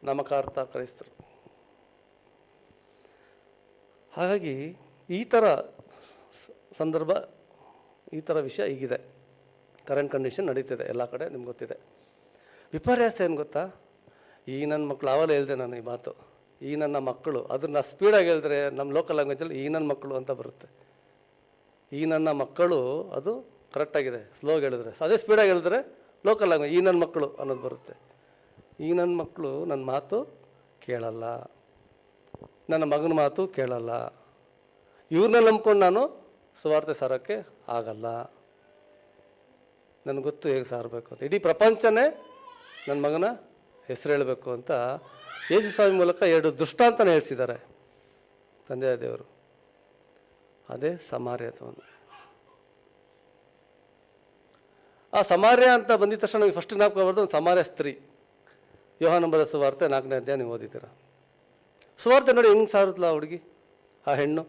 ನಾಮಕಾರ್ಥ ಕ್ರೈಸ್ತರು. ಹಾಗಾಗಿ ಈ ಥರ ಸಂದರ್ಭ, ಈ ಥರ ವಿಷಯ ಈಗಿದೆ. ಕರೆಂಟ್ ಕಂಡೀಷನ್ ನಡೀತಿದೆ ಎಲ್ಲ ಕಡೆ, ನಿಮ್ಗೆ ಗೊತ್ತಿದೆ. ವಿಪರ್ಯಾಸ ಏನು ಗೊತ್ತಾ, ಈ ನನ್ನ ಮಕ್ಕಳು, ಆವಾಗಲೇ ಹೇಳಿದೆ ನಾನು ಈ ಮಾತು, ಈ ನನ್ನ ಮಕ್ಕಳು, ಅದನ್ನು ಸ್ಪೀಡಾಗಿ ಹೇಳಿದ್ರೆ ನಮ್ಮ ಲೋಕಲ್ ಲ್ಯಾಂಗ್ವೇಜಲ್ಲಿ ಈ ನನ್ನ ಮಕ್ಕಳು ಅಂತ ಬರುತ್ತೆ. ಈ ನನ್ನ ಮಕ್ಕಳು ಅದು ಕರೆಕ್ಟಾಗಿದೆ, ಸ್ಲೋಗಿ ಹೇಳಿದ್ರೆ. ಅದೇ ಸ್ಪೀಡಾಗಿ ಹೇಳಿದ್ರೆ ಲೋಕಲ್ ಲ್ಯಾಂಗ್ವೇಜ್ ಈ ನನ್ನ ಮಕ್ಕಳು ಅನ್ನೋದು ಬರುತ್ತೆ. ಈ ನನ್ನ ಮಕ್ಕಳು ನನ್ನ ಮಾತು ಕೇಳಲ್ಲ, ನನ್ನ ಮಗನ ಮಾತು ಕೇಳಲ್ಲ, ಇವ್ರನ್ನ ನಂಬ್ಕೊಂಡು ನಾನು ಸುವಾರ್ತೆ ಸಾರೋಕ್ಕೆ ಆಗಲ್ಲ. ನನಗೆ ಗೊತ್ತು ಹೇಗೆ ಸಾರಬೇಕು ಅಂತ. ಇಡೀ ಪ್ರಪಂಚನೇ ನನ್ನ ಮಗನ ಹೆಸರು ಹೇಳಬೇಕು ಅಂತ ಯೇಸು ಸ್ವಾಮಿ ಮೂಲಕ 2 ದೃಷ್ಟಾಂತನ ಹೇಳಿಸಿದ್ದಾರೆ ತಂದೆಯ ದೇವರು. ಅದೇ ಸಮಾರ್ಯದವನು. ಆ ಸಮಾರ್ಯ ಅಂತ ಬಂದಿದ ತಕ್ಷಣ ನಮಗೆ ಫಸ್ಟ್ ಜ್ಞಾಪಕ ಬರೋದು ಒಂದು ಸಮಾರ್ಯ ಸ್ತ್ರೀ. ಯೋಹಾನ ಬರೆದ ಸುವಾರ್ತೆ 4ನೇ ಅಧ್ಯಾಯ ನೀವು ಓದಿದ್ದೀರ. ಸುವಾರ್ತೆ ನೋಡಿ ಹೆಂಗೆ ಸಾರುತ್ತಲ್ಲ ಆ ಹುಡುಗಿ, ಆ ಹೆಣ್ಣು.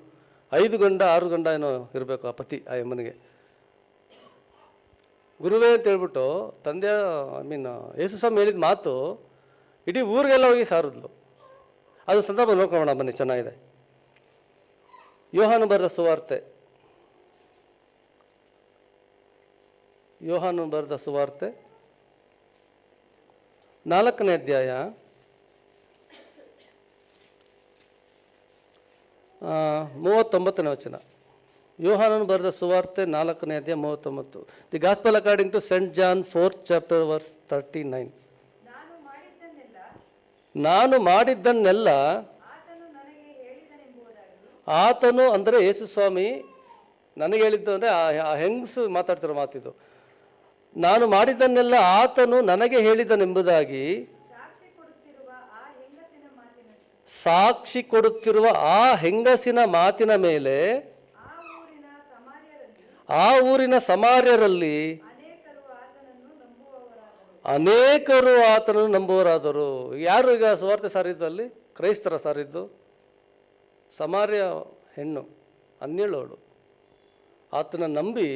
5 ಗಂಡ 6 ಗಂಡ ಏನೋ ಇರಬೇಕು ಆ ಪತಿ, ಆ ಎಮ್ಮನಿಗೆ. ಗುರುವೇ ಅಂತ ಹೇಳ್ಬಿಟ್ಟು ತಂದೆ ಯೇಸು ಸ್ವಾಮಿ ಹೇಳಿದ ಮಾತು ಇಡೀ ಊರಿಗೆಲ್ಲ ಹೋಗಿ ಸಾರಿದ್ಲು. ಅದು ಸಂದರ್ಭ ನೋಡ್ಕೊಳ್ಳೋಣ ಬನ್ನಿ, ಚೆನ್ನಾಗಿದೆ. ಯೋಹಾನ ಬರೆದ ಸುವಾರ್ತೆ, ಯೋಹಾನ ಬರೆದ ಸುವಾರ್ತೆ 4ನೇ ಅಧ್ಯಾಯ 39ನೇ ವಚನ. ಯೋಹಾನನು ಬರೆದ ಸುವಾರ್ತೆ 4ನೇ ಅಧ್ಯಾಯ 39. The gospel according to saint John 4th chapter verse 39. ನಾನು ಮಾಡಿದ್ದನ್ನೆಲ್ಲ ಆತನು, ಅಂದರೆ ಯೇಸು ಸ್ವಾಮಿ ನನಗೆ ಹೇಳಿದ್ದು, ಅಂದರೆ ಆ ಹೆಂಗಸು ಮಾತಾಡ್ತಿರೋ ಮಾತಿದು. ನಾನು ಮಾಡಿದ್ದನ್ನೆಲ್ಲ ಆತನು ನನಗೆ ಹೇಳಿದನೆಂಬುದಾಗಿ ಸಾಕ್ಷಿ ಕೊಡುತ್ತಿರುವ ಆ ಹೆಂಗಸಿನ ಮಾತಿನ ಮೇಲೆ ಆ ಊರಿನ ಸಮಾರ್ಯರಲ್ಲಿ ಅನೇಕರು ಆತನನ್ನು ನಂಬುವರಾದರು. ಯಾರು ಈಗ ಸುವಾರ್ತೆ ಸಾರಿದ್ದು ಅಲ್ಲಿ? ಕ್ರೈಸ್ತರ ಸಾರಿದ್ದು. ಸಮಾರ್ಯ ಹೆಣ್ಣು, ಅನ್ಯಳವಳು, ಆತನ ನಂಬಿ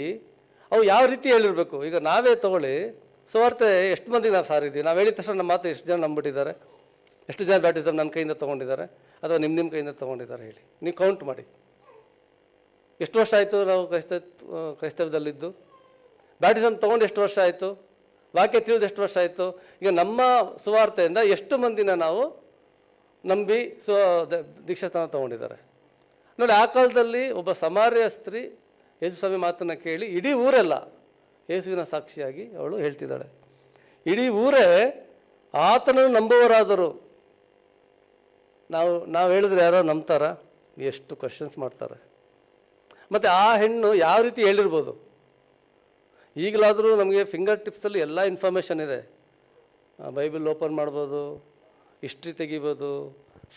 ಅವು ಯಾವ ರೀತಿ ಹೇಳಿರ್ಬೇಕು. ಈಗ ನಾವೇ ತಗೊಳ್ಳಿ, ಸುವಾರ್ತೆ ಎಷ್ಟು ಮಂದಿಗೆ ನಾವು ಸಾರಿದ್ದೀವಿ? ನಾವು ಹೇಳಿದ ತಕ್ಷಣ ನಮ್ಮ ಮಾತು ಎಷ್ಟು ಜನ ನಂಬಿಟ್ಟಿದ್ದಾರೆ? ಎಷ್ಟು ಜನ ಬ್ಯಾಪ್ಟಿಸಮ್ ನನ್ನ ಕೈಯಿಂದ ತೊಗೊಂಡಿದ್ದಾರೆ ಅಥವಾ ನಿಮ್ಮ ಕೈಯಿಂದ ತೊಗೊಂಡಿದ್ದಾರೆ? ಹೇಳಿ, ನೀವು ಕೌಂಟ್ ಮಾಡಿ. ಎಷ್ಟು ವರ್ಷ ಆಯಿತು ನಾವು ಕ್ರೈಸ್ತವ್ಯದಲ್ಲಿದ್ದು? ಬ್ಯಾಪ್ಟಿಸಮ್ ತೊಗೊಂಡು ಎಷ್ಟು ವರ್ಷ ಆಯಿತು? ವಾಕ್ಯ ತಿಳಿದು ಎಷ್ಟು ವರ್ಷ ಆಯಿತು? ಈಗ ನಮ್ಮ ಸುವಾರ್ತೆಯಿಂದ ಎಷ್ಟು ಮಂದಿನ ನಾವು ನಂಬಿ ದೀಕ್ಷಾಸ್ಥಾನ ತೊಗೊಂಡಿದ್ದಾರೆ ನೋಡಿ. ಆ ಕಾಲದಲ್ಲಿ ಒಬ್ಬ ಸಮಾರ್ಯ ಸ್ತ್ರೀ ಯೇಸು ಸ್ವಾಮಿ ಮಾತನ್ನು ಕೇಳಿ ಇಡೀ ಊರೆಲ್ಲ ಯೇಸುವಿನ ಸಾಕ್ಷಿಯಾಗಿ ಅವಳು ಹೇಳ್ತಿದ್ದಾಳೆ. ಇಡೀ ಊರೇ ಆತನನ್ನು ನಂಬುವರಾದರು. ನಾವು ಹೇಳಿದ್ರೆ ಯಾರೋ ನಂಬ್ತಾರ? ಎಷ್ಟು ಕ್ವಶನ್ಸ್ ಮಾಡ್ತಾರೆ. ಮತ್ತು ಆ ಹೆಣ್ಣು ಯಾವ ರೀತಿ ಹೇಳಿರ್ಬೋದು? ಈಗಲಾದರೂ ನಮಗೆ ಫಿಂಗರ್ ಟಿಪ್ಸಲ್ಲಿ ಎಲ್ಲ ಇನ್ಫಾರ್ಮೇಷನ್ ಇದೆ. ಬೈಬಲ್ ಓಪನ್ ಮಾಡ್ಬೋದು, ಹಿಸ್ಟ್ರಿ ತೆಗಿಬೋದು,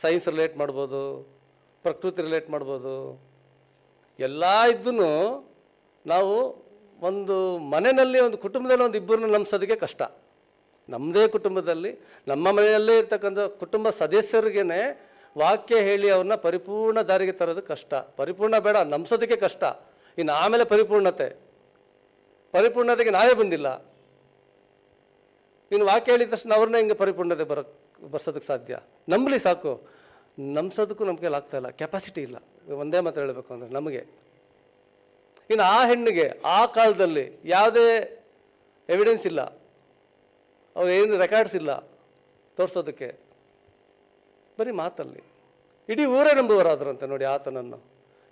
ಸೈನ್ಸ್ ರಿಲೇಟ್ ಮಾಡ್ಬೋದು, ಪ್ರಕೃತಿ ರಿಲೇಟ್ ಮಾಡ್ಬೋದು. ಎಲ್ಲ ಇದ್ದೂ ನಾವು ಒಂದು ಮನೆಯಲ್ಲಿ, ಒಂದು ಕುಟುಂಬದಲ್ಲಿ ಒಂದು ಇಬ್ಬರನ್ನ ನಂಬಿಸೋದಕ್ಕೆ ಕಷ್ಟ. ನಮ್ಮದೇ ಕುಟುಂಬದಲ್ಲಿ, ನಮ್ಮ ಮನೆಯಲ್ಲೇ ಇರ್ತಕ್ಕಂಥ ಕುಟುಂಬ ಸದಸ್ಯರಿಗೇ ವಾಕ್ಯ ಹೇಳಿ ಅವ್ರನ್ನ ಪರಿಪೂರ್ಣ ದಾರಿಗೆ ತರೋದು ಕಷ್ಟ. ಪರಿಪೂರ್ಣ ಬೇಡ, ನಂಬಿಸೋದಕ್ಕೆ ಕಷ್ಟ. ಇನ್ನು ಆಮೇಲೆ ಪರಿಪೂರ್ಣತೆಗೆ ನಾವೇ ಬಂದಿಲ್ಲ. ಇನ್ನು ವಾಕ್ಯ ಹೇಳಿದ ತಕ್ಷಣ ಅವ್ರನ್ನ ಹಿಂಗೆ ಪರಿಪೂರ್ಣತೆ ಬರ್ಸೋದಕ್ಕೆ ಸಾಧ್ಯ? ನಂಬಲಿ ಸಾಕು. ನಂಬಿಸೋದಕ್ಕೂ ನಮ್ಮ ಕೈಲಿ ಆಗ್ತಾಯಿಲ್ಲ, ಕೆಪಾಸಿಟಿ ಇಲ್ಲ. ಒಂದೇ ಮಾತು ಹೇಳಬೇಕು ಅಂದರೆ ನಮಗೆ. ಇನ್ನು ಆ ಹೆಣ್ಣಿಗೆ ಆ ಕಾಲದಲ್ಲಿ ಯಾವುದೇ ಎವಿಡೆನ್ಸ್ ಇಲ್ಲ, ಅವ್ರು ಏನು ರೆಕಾರ್ಡ್ಸ್ ಇಲ್ಲ ತೋರಿಸೋದಕ್ಕೆ, ಬರೀ ಮಾತಲ್ಲಿ. ಇಡೀ ಊರೇ ನಂಬುವರಾದ್ರಂತೆ ನೋಡಿ ಆತನನ್ನು.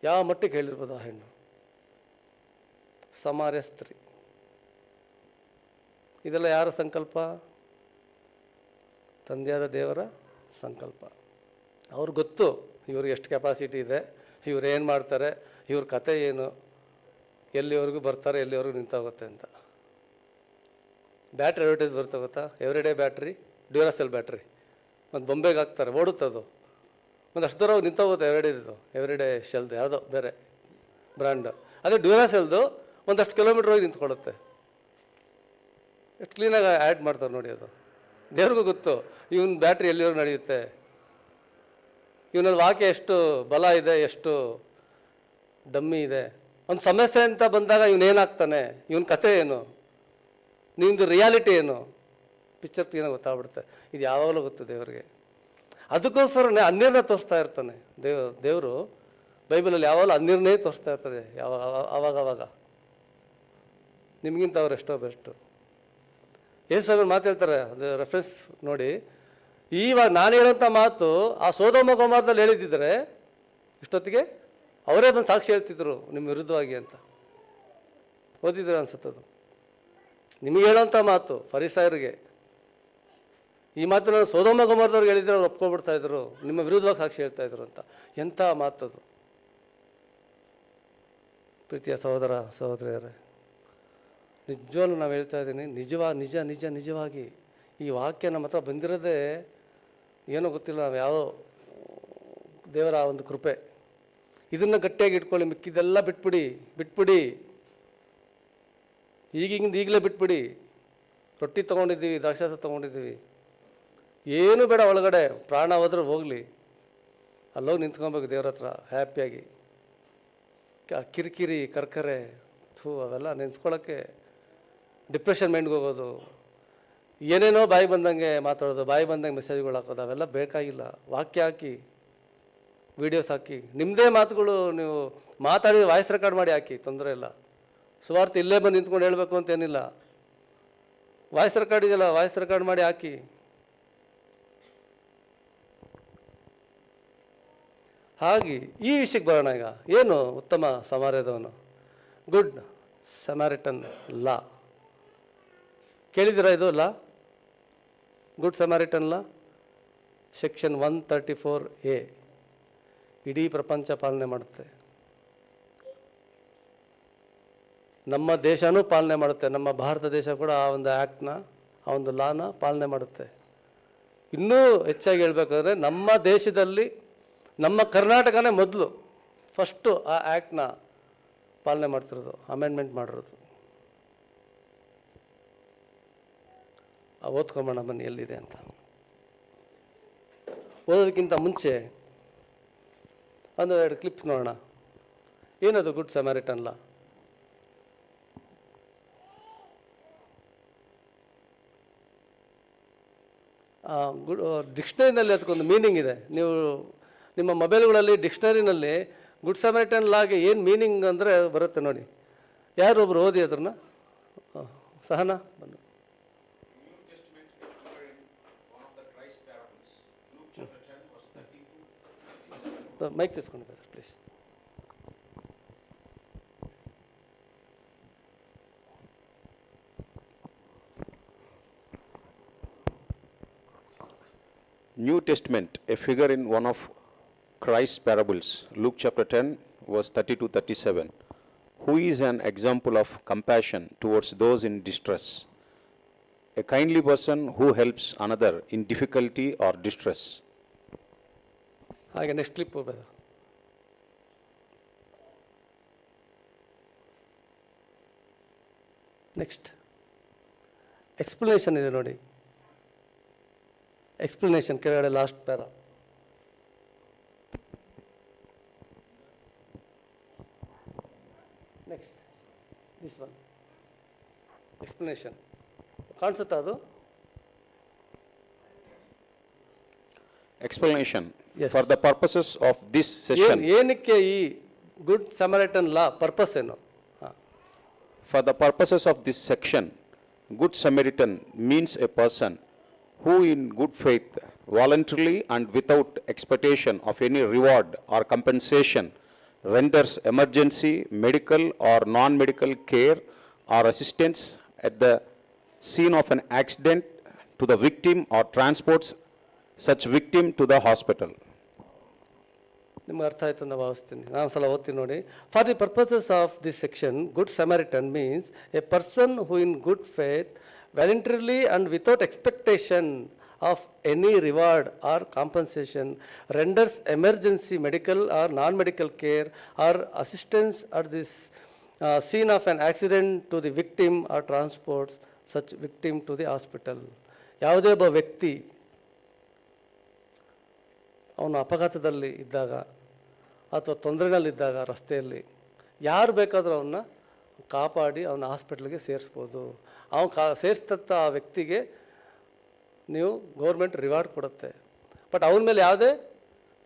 ಯಾವ ಮಟ್ಟಿಗೆ ಹೇಳಿರ್ಬೋದು ಆ ಹೆಣ್ಣು? ಸಮಾರ್ಯ ಸ್ತ್ರೀ. ಇದೆಲ್ಲ ಯಾರ ಸಂಕಲ್ಪ? ತಂದೆಯಾದ ದೇವರ ಸಂಕಲ್ಪ. ಅವ್ರಿಗೆ ಗೊತ್ತು ಇವ್ರಿಗೆ ಎಷ್ಟು ಕೆಪಾಸಿಟಿ ಇದೆ, ಇವ್ರು ಏನು ಮಾಡ್ತಾರೆ, ಇವ್ರ ಕತೆ ಏನು, ಎಲ್ಲಿವರೆಗೂ ಬರ್ತಾರೆ, ಎಲ್ಲಿವರೆಗೂ ನಿಂತೋಗುತ್ತೆ ಅಂತ. ಬ್ಯಾಟ್ರಿ ಅಡ್ವರ್ಟೈಸ್ ಬರ್ತಾ ಗೊತ್ತಾ? Everyday battery, Duracell battery. ಒಂದು ಬೊಂಬೆಗೆ ಹಾಕ್ತಾರೆ, ಓಡುತ್ತದು. ಒಂದು ಅಷ್ಟು ದೂರ ನಿಂತೋಗುತ್ತೆ ಎವ್ರಿಡೇ ಶೆಲ್ದು ಯಾವುದೋ ಬೇರೆ ಬ್ರ್ಯಾಂಡ್. ಅದೇ ಡ್ಯೂರಾಸೆಲ್ದು ಒಂದಷ್ಟು ಕಿಲೋಮೀಟ್ರ್ ಹೋಗಿ ನಿಂತ್ಕೊಳ್ಳುತ್ತೆ. ಎಷ್ಟು ಕ್ಲೀನಾಗಿ ಆ್ಯಡ್ ಮಾಡ್ತಾರೆ ನೋಡಿ. ಅದು ದೇವ್ರಿಗೂ ಗೊತ್ತು ಇವನ್ ಬ್ಯಾಟ್ರಿ ಎಲ್ಲಿವರೆಗೂ ನಡೆಯುತ್ತೆ, ಇವನಲ್ಲಿ ವಾಕ್ಯ ಎಷ್ಟು ಬಲ ಇದೆ, ಎಷ್ಟು ಡಮ್ಮಿ ಇದೆ. ಒಂದು ಸಮಸ್ಯೆ ಅಂತ ಬಂದಾಗ ಇವನೇನಾಗ್ತಾನೆ, ಇವನ ಕತೆ ಏನು, ನಿಮ್ಮದು ರಿಯಾಲಿಟಿ ಏನು, ಪಿಕ್ಚರ್ ಕ್ಲೀನಾಗಿ ಗೊತ್ತಾಗ್ಬಿಡುತ್ತೆ. ಇದು ಯಾವಾಗಲೂ ಗೊತ್ತು ದೇವರಿಗೆ. ಅದಕ್ಕೋಸ್ಕರನೇ ಅನ್ನೀರನ್ನ ತೋರಿಸ್ತಾ ಇರ್ತಾನೆ ದೇವರು. ಬೈಬಲಲ್ಲಿ ಯಾವಾಗಲೂ ಅನ್ನೀರನ್ನೇ ತೋರಿಸ್ತಾ ಇರ್ತದೆ ಆವಾಗ. ನಿಮಗಿಂತ ಅವ್ರು ಎಷ್ಟೋ ಬೆಸ್ಟು. ಯೇಸು ಮಾತು ಹೇಳ್ತಾರೆ, ಅದು ರೆಫರೆನ್ಸ್ ನೋಡಿ. ಇವಾಗ ನಾನು ಹೇಳೋಂಥ ಮಾತು ಆ ಸೋದೋಮ ಗೊಮೋರದಲ್ಲಿ ಹೇಳಿದ್ದಿದ್ರೆ ಇಷ್ಟೊತ್ತಿಗೆ ಅವರೇ ಬಂದು ಸಾಕ್ಷಿ ಹೇಳ್ತಿದ್ರು ನಿಮ್ಮ ವಿರುದ್ಧವಾಗಿ ಅಂತ. ಓದಿದ್ರೆ ಅನ್ಸುತ್ತದು. ನಿಮಗೆ ಹೇಳೋಂಥ ಮಾತು ಫರಿಸಾಯರಿಗೆ, ಈ ಮಾತನ್ನು ಸೋದೋಮ ಗೊಮೋರದವ್ರಿಗೆ ಹೇಳಿದ್ರೆ ಅವ್ರು ಒಪ್ಕೊಬಿಡ್ತಾ ಇದ್ರು, ನಿಮ್ಮ ವಿರುದ್ಧವಾಗಿ ಸಾಕ್ಷಿ ಹೇಳ್ತಾ ಇದ್ರು ಅಂತ. ಎಂಥ ಮಾತದು. ಪ್ರೀತಿಯ ಸಹೋದರ ಸಹೋದರಿಯರೇ, ನಿಜವಾಗ್ಲೂ ನಾವು ಹೇಳ್ತಾ ಇದ್ದೀನಿ, ನಿಜವಾಗಿ ಈ ವಾಕ್ಯ ನಮ್ಮ ಹತ್ರ ಬಂದಿರೋದೇ ಏನೋ ಗೊತ್ತಿಲ್ಲ, ನಾವು ಯಾವ ದೇವರ ಒಂದು ಕೃಪೆ. ಇದನ್ನು ಗಟ್ಟಿಯಾಗಿ ಇಟ್ಕೊಳ್ಳಿ, ಮಿಕ್ಕಿದೆಲ್ಲ ಬಿಟ್ಬಿಡಿ. ಈಗಲೇ ಬಿಟ್ಬಿಡಿ. ರೊಟ್ಟಿ ತೊಗೊಂಡಿದ್ದೀವಿ, ದ್ರಾಕ್ಷಾರಸ ತೊಗೊಂಡಿದ್ದೀವಿ, ಏನು ಬೇಡ ಒಳಗಡೆ. ಪ್ರಾಣ ಹೋದ್ರೆ ಹೋಗಲಿ, ಅಲ್ಲೋಗಿ ನಿಂತ್ಕೊಬೇಕು ದೇವ್ರ ಹತ್ರ ಹ್ಯಾಪಿಯಾಗಿ. ಕಿರಿಕಿರಿ ಕರ್ಕರೆ ಅವೆಲ್ಲ ನೆನೆಸ್ಕೊಳ್ಳೋಕ್ಕೆ ಡಿಪ್ರೆಷನ್ ಮೈಂಡ್ಗೆ ಹೋಗೋದು, ಏನೇನೋ ಬಾಯಿ ಬಂದಂಗೆ ಮಾತಾಡೋದು, ಬಾಯಿ ಬಂದಂಗೆ ಮೆಸೇಜ್ಗಳು ಹಾಕೋದು, ಅವೆಲ್ಲ ಬೇಕಾಗಿಲ್ಲ. ವಾಕ್ಯ ಹಾಕಿ, ವೀಡಿಯೋಸ್ ಹಾಕಿ, ನಿಮ್ಮದೇ ಮಾತುಗಳು ನೀವು ಮಾತಾಡಿ ವಾಯ್ಸ್ ರೆಕಾರ್ಡ್ ಮಾಡಿ ಹಾಕಿ, ತೊಂದರೆ ಇಲ್ಲ. ಸುವಾರ್ತೆ ಇಲ್ಲೇ ಬಂದು ನಿಂತ್ಕೊಂಡು ಹೇಳಬೇಕು ಅಂತೇನಿಲ್ಲ. ವಾಯ್ಸ್ ರೆಕಾರ್ಡ್ ಇದೆಯಲ್ಲ, ವಾಯ್ಸ್ ರೆಕಾರ್ಡ್ ಮಾಡಿ ಹಾಕಿ. ಹಾಗೆ ಈ ವಿಷಯಕ್ಕೆ ಬರೋಣ. ಈಗ ಏನು ಉತ್ತಮ ಸಮಾರ್ಯದವನು, ಗುಡ್ ಸಮಾರಿಟನ್ ಲಾ ಕೇಳಿದ್ದೀರಾ? ಇದು ಲಾ, ಗುಡ್ ಸಮಾರಿಟನ್ ಲಾ, ಸೆಕ್ಷನ್ 134A ಇಡೀ ಪ್ರಪಂಚ ಪಾಲನೆ ಮಾಡುತ್ತೆ. ನಮ್ಮ ದೇಶನೂ ಪಾಲನೆ ಮಾಡುತ್ತೆ. ನಮ್ಮ ಭಾರತ ದೇಶ ಕೂಡ ಆ ಒಂದು ಆ್ಯಕ್ಟ್ನ, ಆ ಒಂದು ಲಾನ ಪಾಲನೆ ಮಾಡುತ್ತೆ. ಇನ್ನೂ ಹೆಚ್ಚಾಗಿ ಹೇಳ್ಬೇಕಾದ್ರೆ ನಮ್ಮ ದೇಶದಲ್ಲಿ ನಮ್ಮ ಕರ್ನಾಟಕನೇ ಮೊದಲು ಫಸ್ಟು ಆ ಆ್ಯಕ್ಟ್ನ ಪಾಲನೆ ಮಾಡ್ತಿರೋದು, ಅಮೆಂಡ್ಮೆಂಟ್ ಮಾಡಿರೋದು. ಓದ್ಕೊಂಬೋಣ ಬನ್ನಿ ಎಲ್ಲಿದೆ ಅಂತ. ಓದೋದಕ್ಕಿಂತ ಮುಂಚೆ ಒಂದು 2 ಕ್ಲಿಪ್ಸ್ ನೋಡೋಣ. ಏನದು ಗುಡ್ ಸಮಾರಿಟನ್ ಲಾ? ಡಿಕ್ಷನರಿನಲ್ಲಿ ಅದಕ್ಕೊಂದು ಮೀನಿಂಗ್ ಇದೆ. ನೀವು ನಿಮ್ಮ ಮೊಬೈಲ್ಗಳಲ್ಲಿ ಡಿಕ್ಷನರಿನಲ್ಲಿ ಗುಡ್ ಸಮಾರಿಟನ್ ಲಾಗೆ ಏನು ಮೀನಿಂಗ್ ಅಂದರೆ ಬರುತ್ತೆ ನೋಡಿ. ಯಾರೊಬ್ರು ಓದಿ ಅದನ್ನು, ಸಹನಾ ಬನ್ನಿ. ಮೈಕ್ తీసుకొని please. New Testament, a figure in one of Christ's parables, Luke chapter 10, verse 30-37. Who is an example of compassion towards those in distress? A kindly person who helps another in difficulty or distress. ಹಾಗೆ next clip ಹೋಗ್ಬೋದು. Next explanation ಇದೆ ನೋಡಿ. Explanation ಕೆಳಗಡೆ last para. Next this one explanation ಕಾಣಿಸುತ್ತಾ ಅದು? Explanation. Yes. For the purposes of this session. ಏನಕ್ಕೆ ಈ good Samaritan ಲಾ purpose ಏನು? For the purposes of this section, good Samaritan means a person who in good faith, voluntarily and without expectation of any reward or compensation, renders emergency, medical or non-medical care or assistance at the scene of an accident to the victim or transports such victim to the hospital. ನಿಮ್ಗೆ ಅರ್ಥ ಆಯ್ತು ಅಂತ ಭಾವಿಸ್ತೀನಿ. ನಾನು ಸಲ ಓದ್ತೀನಿ ನೋಡಿ. For the purposes of this section, good Samaritan means a person who in good faith, voluntarily and without expectation of any reward or compensation, renders emergency medical or non-medical care or assistance at this scene of an accident to the victim or transports such victim to the hospital. ಯಾವುದೇ ಒಬ್ಬ ವ್ಯಕ್ತಿ ಅವನು ಅಪಘಾತದಲ್ಲಿ ಇದ್ದಾಗ ಅಥವಾ ತೊಂದರೆನಲ್ಲಿದ್ದಾಗ ರಸ್ತೆಯಲ್ಲಿ ಯಾರು ಬೇಕಾದರೂ ಅವನ್ನ ಕಾಪಾಡಿ ಅವನ ಹಾಸ್ಪಿಟ್ಲಿಗೆ ಸೇರಿಸ್ಬೋದು. ಸೇರಿಸ್ತಂಥ ಆ ವ್ಯಕ್ತಿಗೆ ನೀವು ಗೌರ್ಮೆಂಟ್ ರಿವಾರ್ಡ್ ಕೊಡುತ್ತೆ. ಬಟ್ ಅವನ ಮೇಲೆ ಯಾವುದೇ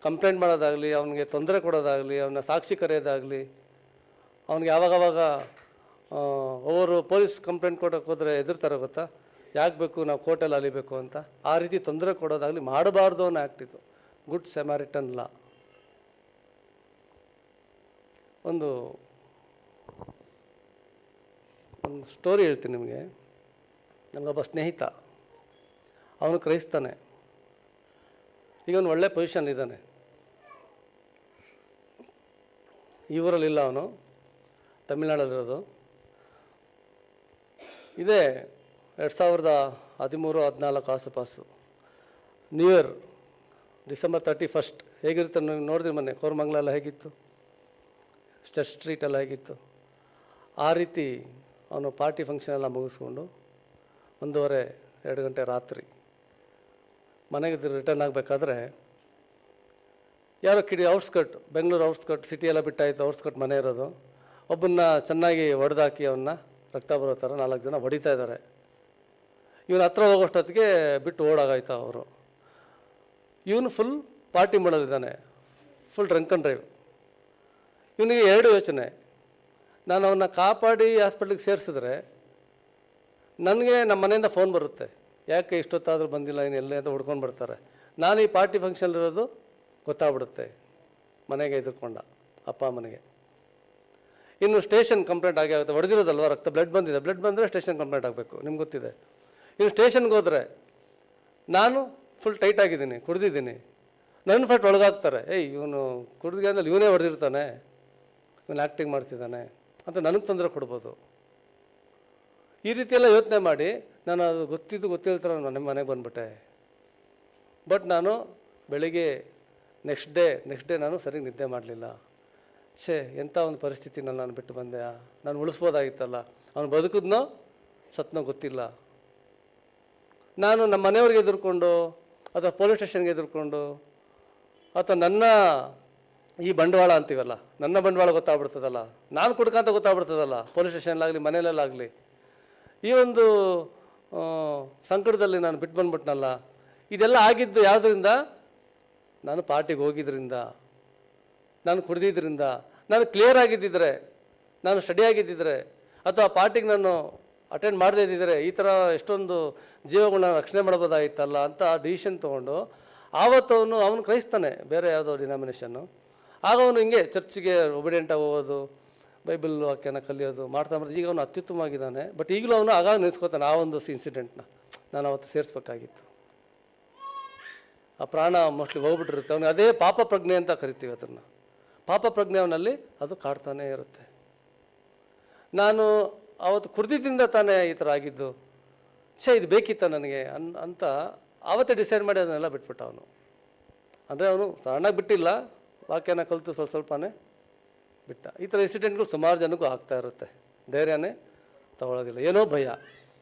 ಕಂಪ್ಲೇಂಟ್ ಮಾಡೋದಾಗಲಿ, ಅವನಿಗೆ ತೊಂದರೆ ಕೊಡೋದಾಗಲಿ, ಅವನ ಸಾಕ್ಷಿ ಕರೆಯೋದಾಗಲಿ, ಅವ್ನಿಗೆ ಯಾವಾಗವಾಗ ಅವರು ಪೊಲೀಸ್ ಕಂಪ್ಲೇಂಟ್ ಕೊಡೋಕೆ ಹೋದರೆ ಎದುರ್ತಾರೆ ಗೊತ್ತಾ, ಯಾಕೆ ಬೇಕು ನಾವು ಕೋರ್ಟಲ್ಲಿ ಅಲಿಬೇಕು ಅಂತ. ಆ ರೀತಿ ತೊಂದರೆ ಕೊಡೋದಾಗಲಿ ಮಾಡಬಾರ್ದು ಅನ್ನೋ ಆ್ಯಕ್ಟ್ ಇದು, ಗುಡ್ ಸೆಮಾರಿಟನ್ ಲಾ. ಒಂದು ಸ್ಟೋರಿ ಹೇಳ್ತೀನಿ ನಿಮಗೆ. ನನಗೊಬ್ಬ ಸ್ನೇಹಿತ, ಅವನು ಕ್ರೈಸ್ತಾನೆ, ಈಗ ಅವನು ಒಳ್ಳೆ ಪೊಸಿಷನ್ ಇದ್ದಾನೆ. ಈ ಊರಲ್ಲಿಲ್ಲ, ಅವನು ತಮಿಳ್ನಾಡಲ್ಲಿರೋದು. ಇದೇ 2013-14 ಆಸುಪಾಸು ನ್ಯೂ ಇಯರ್ ಡಿಸೆಂಬರ್ 31 ಹೇಗಿರುತ್ತೆ ನೀವು ನೋಡಿದ್ರಿ ಮೊನ್ನೆ ಕೋರಮಂಗಲ ಎಲ್ಲ ಹೇಗಿತ್ತು, ಚರ್ಚ್ ಸ್ಟ್ರೀಟ್ ಎಲ್ಲ ಹೇಗಿತ್ತು. ಆ ರೀತಿ ಅವನು ಪಾರ್ಟಿ ಫಂಕ್ಷನ್ ಎಲ್ಲ ಮುಗಿಸ್ಕೊಂಡು 1:30-2 ಗಂಟೆ ರಾತ್ರಿ ಮನೆಗೆ ರಿಟರ್ನ್ ಆಗಬೇಕಾದ್ರೆ ಯಾರೋ ಔಟ್ಸ್ಕರ್ಟ್, ಬೆಂಗಳೂರು ಔಟ್ಸ್ಕರ್ಟ್, ಸಿಟಿ ಎಲ್ಲ ಬಿಟ್ಟಾಯಿತು, ಔಟ್ಸ್ಕರ್ಟ್ ಮನೆ ಇರೋದು. ಒಬ್ಬನ್ನ ಚೆನ್ನಾಗಿ ಹೊಡೆದಾಕಿ ಅವನ್ನ ರಕ್ತ ಬರೋ ಥರ 4 ಜನ ಹೊಡಿತಾ ಇದ್ದಾರೆ. ಇವನು ಹತ್ರ ಹೋಗೋಷ್ಟೊತ್ತಿಗೆ ಬಿಟ್ಟು ಓಡಾಗಾಯ್ತು ಅವರು. ಇವನು ಫುಲ್ ಪಾರ್ಟಿ ಮಾಡೋದಿದ್ದಾನೆ, ಫುಲ್ ಡ್ರಂಕ್ ಆ್ಯಂಡ್ ಡ್ರೈವ್. ಇವನಿಗೆ 2 ಯೋಚನೆ, ನಾನು ಅವನ್ನ ಕಾಪಾಡಿ ಹಾಸ್ಪಿಟ್ಲಿಗೆ ಸೇರಿಸಿದ್ರೆ ನನಗೆ ನಮ್ಮ ಮನೆಯಿಂದ ಫೋನ್ ಬರುತ್ತೆ, ಯಾಕೆ ಇಷ್ಟೊತ್ತಾದರೂ ಬಂದಿಲ್ಲ, ಇನ್ನು ಎಲ್ಲೇ ಅಂತ ಹುಡ್ಕೊಂಡು ಬರ್ತಾರೆ. ನಾನು ಈ ಪಾರ್ಟಿ ಫಂಕ್ಷನ್ಲಿರೋದು ಗೊತ್ತಾಗ್ಬಿಡುತ್ತೆ, ಮನೆಗೆ ಎದುರ್ಕೊಂಡ ಅಪ್ಪ ಅಮ್ಮನಿಗೆ. ಇನ್ನು ಸ್ಟೇಷನ್ ಕಂಪ್ಲೇಂಟ್ ಆಗೇ ಆಗುತ್ತೆ, ಹೊಡೆದಿರೋದಲ್ವ, ರಕ್ತ ಬ್ಲಡ್ ಬಂದಿದೆ, ಬ್ಲಡ್ ಬಂದರೆ ಸ್ಟೇಷನ್ ಕಂಪ್ಲೇಂಟ್ ಆಗಬೇಕು, ನಿಮ್ಗೆ ಗೊತ್ತಿದೆ. ಇನ್ನು ಸ್ಟೇಷನ್ಗೆ ಹೋದರೆ ನಾನು ಫುಲ್ ಟೈಟ್ ಆಗಿದ್ದೀನಿ, ಕುಡ್ದಿದ್ದೀನಿ, ನನ್ನ ಫಟ್ ಒಳಗಾಗ್ತಾರೆ, ಇವನು ಕುಡ್ದಿಗೆ ಅಂದ್ರೆ ಇವನೇ ಹೊಡೆದಿರ್ತಾನೆ, ಇವನು ಆ್ಯಕ್ಟಿಂಗ್ ಮಾಡ್ತಿದ್ದಾನೆ ಅಂತ ನನಗೆ ತೊಂದರೆ ಕೊಡ್ಬೋದು. ಈ ರೀತಿಯೆಲ್ಲ ಯೋಚನೆ ಮಾಡಿ ನಾನು ಅದು ಗೊತ್ತಿಲ್ತರ ನನ್ನ ಮನೆಗೆ ಬಂದುಬಿಟ್ಟೆ. ಬಟ್ ನಾನು ಬೆಳಿಗ್ಗೆ ನೆಕ್ಸ್ಟ್ ಡೇ ನಾನು ಸರಿಗೆ ನಿದ್ದೆ ಮಾಡಲಿಲ್ಲ. ಎಂಥ ಒಂದು ಪರಿಸ್ಥಿತಿನಲ್ಲಿ ನಾನು ಬಿಟ್ಟು ಬಂದೆ, ನಾನು ಉಳಿಸ್ಬೋದಾಗಿತ್ತಲ್ಲ, ಅವನು ಬದುಕಿದ್ನೋ ಸತ್ನೋ ಗೊತ್ತಿಲ್ಲ. ನಾನು ನಮ್ಮ ಮನೆಯವ್ರಿಗೆ ಎದುರ್ಕೊಂಡು ಅಥವಾ ಪೊಲೀಸ್ ಸ್ಟೇಷನ್ಗೆ ಎದುರ್ಕೊಂಡು ಅಥವಾ ನನ್ನ ಈ ಬಂಡವಾಳ ಅಂತೀವಲ್ಲ, ನನ್ನ ಬಂಡವಾಳ ಗೊತ್ತಾಗ್ಬಿಡ್ತದಲ್ಲ, ನಾನು ಕುಡ್ಕಂತ ಗೊತ್ತಾಗ್ಬಿಡ್ತದಲ್ಲ, ಪೊಲೀಸ್ ಸ್ಟೇಷನ್ಲಾಗಲಿ ಮನೆಯಲ್ಲಾಗಲಿ, ಈ ಒಂದು ಸಂಕಟದಲ್ಲಿ ನಾನು ಬಿಟ್ಟು ಬಂದ್ಬಿಟ್ನಲ್ಲ. ಇದೆಲ್ಲ ಆಗಿದ್ದು ಯಾವುದರಿಂದ? ನಾನು ಪಾರ್ಟಿಗೆ ಹೋಗಿದ್ದರಿಂದ, ನಾನು ಕುಡ್ದಿದ್ದರಿಂದ, ನಾನು ಕ್ಲಿಯರ್ ಆಗಿದ್ದಿದ್ರೆ, ನಾನು ಸ್ಟಡಿ ಆಗಿದ್ದಿದ್ರೆ, ಅಥವಾ ಪಾರ್ಟಿಗೆ ನಾನು ಅಟೆಂಡ್ ಮಾಡದೇ ಇದ್ದಿದ್ರೆ ಈ ಥರ ಎಷ್ಟೊಂದು ಜೀವಗಳನ್ನ ರಕ್ಷಣೆ ಮಾಡ್ಬೋದಾಗಿತ್ತಲ್ಲ ಅಂತ ಡಿಸಿಷನ್ ತೊಗೊಂಡು ಆವತ್ತು ಅವನು ಕ್ರೈಸ್ತಾನೆ, ಬೇರೆ ಯಾವುದೋ ಡಿನಾಮಿನೇಷನ್ನು. ಆಗ ಅವನು ಹಿಂಗೆ ಚರ್ಚಿಗೆ ಒಬಿಡಿಯೆಂಟಾಗಿ ಹೋಗೋದು, ಬೈಬಲ್ ವಾಕ್ಯನ ಕಲಿಯೋದು ಮಾಡ್ತಾ ಈಗ ಅವನು ಅತ್ಯುತ್ತಮವಾಗಿದ್ದಾನೆ. ಬಟ್ ಈಗಲೂ ಅವನು ಆಗಾಗ ನೆನೆಸ್ಕೋತಾನೆ ಆ ಒಂದು ಇನ್ಸಿಡೆಂಟ್ನ, ನಾನು ಅವತ್ತು ಸೇರಿಸ್ಬೇಕಾಗಿತ್ತು. ಆ ಪ್ರಾಣ ಮೋಸ್ಟ್ಲಿ ಹೋಗ್ಬಿಟ್ಟಿರುತ್ತೆ ಅವನಿಗೆ. ಅದೇ ಪಾಪ ಪ್ರಜ್ಞೆ ಅಂತ ಕರಿತೀವಿ ಅದನ್ನು. ಪಾಪ ಪ್ರಜ್ಞೆ ಅವನಲ್ಲಿ ಅದು ಕಾಡ್ತಾನೇ ಇರುತ್ತೆ. ನಾನು ಅವತ್ತು ಕುಡ್ದಿದ್ದರಿಂದ ತಾನೇ ಈ ಥರ ಆಗಿದ್ದು, ಇದು ಬೇಕಿತ್ತ ನನಗೆ ಅಂತ ಆವತ್ತೇ ಡಿಸೈಡ್ ಮಾಡಿ ಅದನ್ನೆಲ್ಲ ಬಿಟ್ಬಿಟ್ಟ ಅವನು. ಅಂದರೆ ಅವನು ಸಣ್ಣಾಗಿ ಬಿಟ್ಟಿಲ್ಲ, ವಾಕ್ಯನ ಕಲಿತು ಸ್ವಲ್ಪನೇ ಬಿಟ್ಟ. ಈ ಥರ ಇನ್ಸಿಡೆಂಟ್ಗಳು ಸುಮಾರು ಜನಕ್ಕೂ ಆಗ್ತಾ ಇರುತ್ತೆ. ಧೈರ್ಯನೇ ತಗೊಳ್ಳೋದಿಲ್ಲ, ಏನೋ ಭಯ.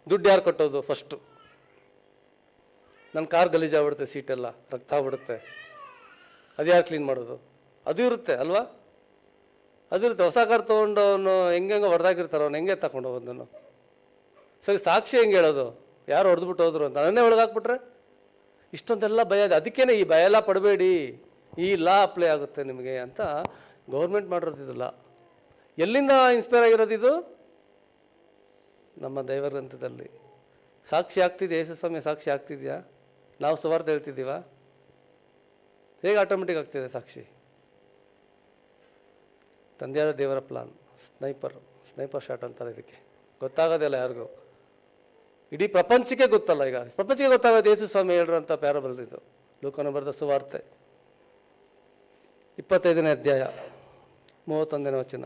ದುಡ್ಡು ಯಾರು ಕಟ್ಟೋದು ಫಸ್ಟು? ನನ್ನ ಕಾರ್ ಗಲೀಜಾಗ್ಬಿಡುತ್ತೆ, ಸೀಟೆಲ್ಲ ರಕ್ತ ಆಗ್ಬಿಡುತ್ತೆ, ಅದು ಯಾರು ಕ್ಲೀನ್ ಮಾಡೋದು? ಅದು ಇರುತ್ತೆ ಅಲ್ವಾ, ಅದು ಇರುತ್ತೆ. ಹೊಸ ಕಾರ್ ತೊಗೊಂಡು ಅವನು ಹೆಂಗೆ ಹೊಡೆದಾಕಿರ್ತಾರೆ, ಅವ್ನು ಹೆಂಗೆ ತಗೊಂಡು ಹೋಗೋದನ್ನು? ಸರಿ, ಸಾಕ್ಷಿ ಹೆಂಗೆ ಹೇಳೋದು? ಯಾರು ಹೊಡೆದ್ಬಿಟ್ಟು ಹೋದ್ರು ಅಂತ ನನ್ನೇ ಒಳಗಾಕ್ಬಿಟ್ರೆ? ಇಷ್ಟೊಂದೆಲ್ಲ ಭಯ ಇದೆ. ಅದಕ್ಕೇನೆ ಈ ಭಯ ಎಲ್ಲ ಪಡಬೇಡಿ, ಈ ಲಾ ಅಪ್ಲೈ ಆಗುತ್ತೆ ನಿಮಗೆ ಅಂತ ಗೌರ್ಮೆಂಟ್ ಮಾಡಿರೋದಿಲ್ಲ. ಎಲ್ಲಿಂದ ಇನ್ಸ್ಪೈರ್ ಆಗಿರೋದಿದು? ನಮ್ಮ ದೈವ ಗ್ರಂಥದಲ್ಲಿ ಸಾಕ್ಷಿ ಆಗ್ತಿದೆಯಾ? ಯೇಸು ಸ್ವಾಮಿ ಸಾಕ್ಷಿ ಆಗ್ತಿದೆಯಾ? ನಾವು ಸುವಾರ್ತೆ ಹೇಳ್ತಿದ್ದೀವ? ಹೇಗೆ ಆಟೋಮೆಟಿಕ್ ಆಗ್ತಿದೆ ಸಾಕ್ಷಿ? ತಂದೆಯಾದ ದೇವರ ಪ್ಲಾನ್. ಸ್ನೈಪರ್ ಶಾಟ್ ಅಂತಾರೆ ಇದಕ್ಕೆ. ಗೊತ್ತಾಗೋದಿಲ್ಲ ಯಾರಿಗೂ, ಇಡೀ ಪ್ರಪಂಚಕ್ಕೆ ಗೊತ್ತಲ್ಲ. ಈಗ ಪ್ರಪಂಚಕ್ಕೆ ಗೊತ್ತಾಗೋದು ಯೇಸು ಸ್ವಾಮಿ ಹೇಳಿರೋಂಥ ಪ್ಯಾರಬಲ್ ಇದು. ಲೂಕನು ಬರೆದ ಸುವಾರ್ತೆ 25ನೇ ಅಧ್ಯಾಯ 31ನೇ ವಚನ.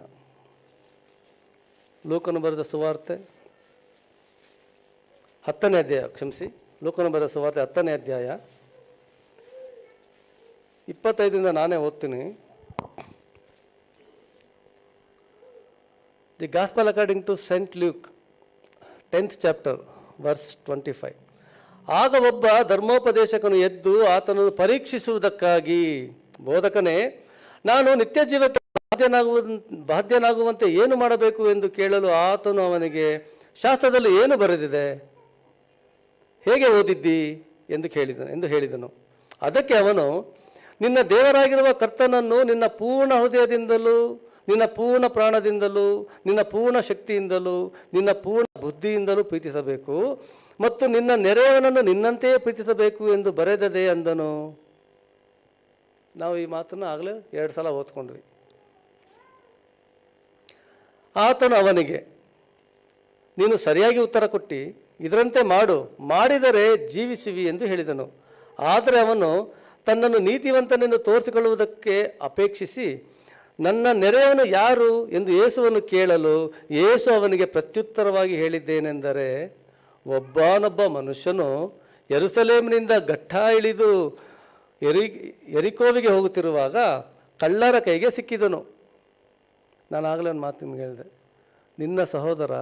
ಲೂಕನು ಬರೆದ ಸುವಾರ್ತೆ 10ನೇ ಅಧ್ಯಾಯ, ಲೂಕನು ಬರೆದ ಸುವಾರ್ತೆ 10ನೇ ಅಧ್ಯಾಯ 25ರಿಂದ ನಾನೇ ಓದ್ತೀನಿ. The gospel according to saint Luke 10th chapter verse 25. ಆಗ ಒಬ್ಬ ಧರ್ಮೋಪದೇಶಕನು ಎದ್ದು ಆತನನ್ನು ಪರೀಕ್ಷಿಸುವುದಕ್ಕಾಗಿ, ಬೋಧಕನೇ, ನಾನು ನಿತ್ಯ ಜೀವಕ್ಕೆ ಬಾಧ್ಯನಾಗುವಂತೆ ಏನು ಮಾಡಬೇಕು ಎಂದು ಕೇಳಲು ಆತನು ಅವನಿಗೆ, ಶಾಸ್ತ್ರದಲ್ಲಿ ಏನು ಬರೆದಿದೆ, ಹೇಗೆ ಓದಿದ್ದಿ ಎಂದು ಹೇಳಿದನು. ಅದಕ್ಕೆ ಅವನು, ನಿನ್ನ ದೇವರಾಗಿರುವ ಕರ್ತನನ್ನು ನಿನ್ನ ಪೂರ್ಣ ಹೃದಯದಿಂದಲೂ, ನಿನ್ನ ಪೂರ್ಣ ಪ್ರಾಣದಿಂದಲೂ, ನಿನ್ನ ಪೂರ್ಣ ಶಕ್ತಿಯಿಂದಲೂ, ನಿನ್ನ ಪೂರ್ಣ ಬುದ್ಧಿಯಿಂದಲೂ ಪ್ರೀತಿಸಬೇಕು ಮತ್ತು ನಿನ್ನ ನೆರೆಯವನನ್ನು ನಿನ್ನಂತೆಯೇ ಪ್ರೀತಿಸಬೇಕು ಎಂದು ಬರೆದದೆ ಅಂದನು. ನಾವು ಈ ಮಾತನ್ನು ಆಗಲೇ 2 ಸಲ ಓದ್ಕೊಂಡ್ವಿ. ಆತನು ಅವನಿಗೆ, ನೀನು ಸರಿಯಾಗಿ ಉತ್ತರ ಕೊಟ್ಟು ಇದರಂತೆ ಮಾಡಿದರೆ ಜೀವಿಸುವಿ ಎಂದು ಹೇಳಿದನು. ಆದರೆ ಅವನು ತನ್ನನ್ನು ನೀತಿವಂತನೆಂದು ತೋರಿಸಿಕೊಳ್ಳುವುದಕ್ಕೆ ಅಪೇಕ್ಷಿಸಿ, ನನ್ನ ನೆರೆಯವನು ಯಾರು ಎಂದು ಯೇಸುವನ್ನು ಕೇಳಲು, ಯೇಸು ಅವನಿಗೆ ಪ್ರತ್ಯುತ್ತರವಾಗಿ ಹೇಳಿದ್ದೇನೆಂದರೆ, ಒಬ್ಬನೊಬ್ಬ ಮನುಷ್ಯನು ಯೆರೂಸಲೇಮಿನಿಂದ ಘಟ್ಟ ಇಳಿದು ಯೆರಿಕೋವಿಗೆ ಹೋಗುತ್ತಿರುವಾಗ ಕಳ್ಳರ ಕೈಗೆ ಸಿಕ್ಕಿದನು. ನಾನು ಆಗಲೇ ಒಂದು ಮಾತು ನಿಮ್ಗೆ ಹೇಳಿದೆ, ನಿನ್ನ ಸಹೋದರ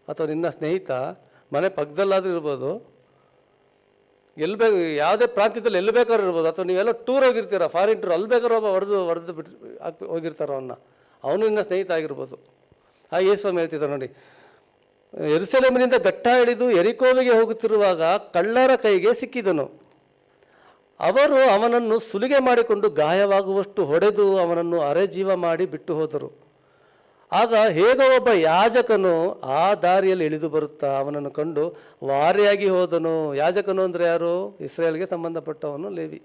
ಅಥವಾ ನಿನ್ನ ಸ್ನೇಹಿತ ಮನೆ ಪಕ್ಕದಲ್ಲಾದರೂ ಇರ್ಬೋದು, ಯಾವುದೇ ಪ್ರಾಂತ್ಯದಲ್ಲಿ ಎಲ್ಲಿ ಬೇಕಾದ್ರೂ ಇರ್ಬೋದು, ಅಥವಾ ನೀವೆಲ್ಲ ಟೂರ್ ಹೋಗಿರ್ತೀರ, ಫಾರಿನ್ ಟೂರ್, ಅಲ್ಲಿ ಬೇಕಾದ್ರೂ ಒಬ್ಬ ಹೊಡೆದು ಬಿಟ್ಟು ಹೋಗಿರ್ತಾರ ಅವನು ನಿನ್ನ ಸ್ನೇಹಿತ ಆಗಿರ್ಬೋದು. ಯೇಸು ಹೇಳ್ತಿದ್ದಾರೆ ನೋಡಿ, ಯೆರೂಸಲೇಮಿನಿಂದ ಘಟ್ಟ ಇಳಿದು ಯೆರಿಕೋವಿಗೆ ಹೋಗುತ್ತಿರುವಾಗ ಕಳ್ಳರ ಕೈಗೆ ಸಿಕ್ಕಿದನು. ಅವರು ಅವನನ್ನು ಸುಲಿಗೆ ಮಾಡಿಕೊಂಡು ಗಾಯವಾಗುವಷ್ಟು ಹೊಡೆದು ಅವನನ್ನು ಅರೆಜೀವ ಮಾಡಿ ಬಿಟ್ಟು ಹೋದರು. ಆಗ ಹೇಗೋ ಒಬ್ಬ ಯಾಜಕನು ಆ ದಾರಿಯಲ್ಲಿ ಇಳಿದು ಬರುತ್ತಾ ಅವನನ್ನು ಕಂಡು ವಾರೆಯಾಗಿ ಹೋದನು. ಯಾಜಕನು ಅಂದರೆ ಯಾರು? ಇಸ್ರೇಲ್ಗೆ ಸಂಬಂಧಪಟ್ಟವನು, ಲೇವಿ.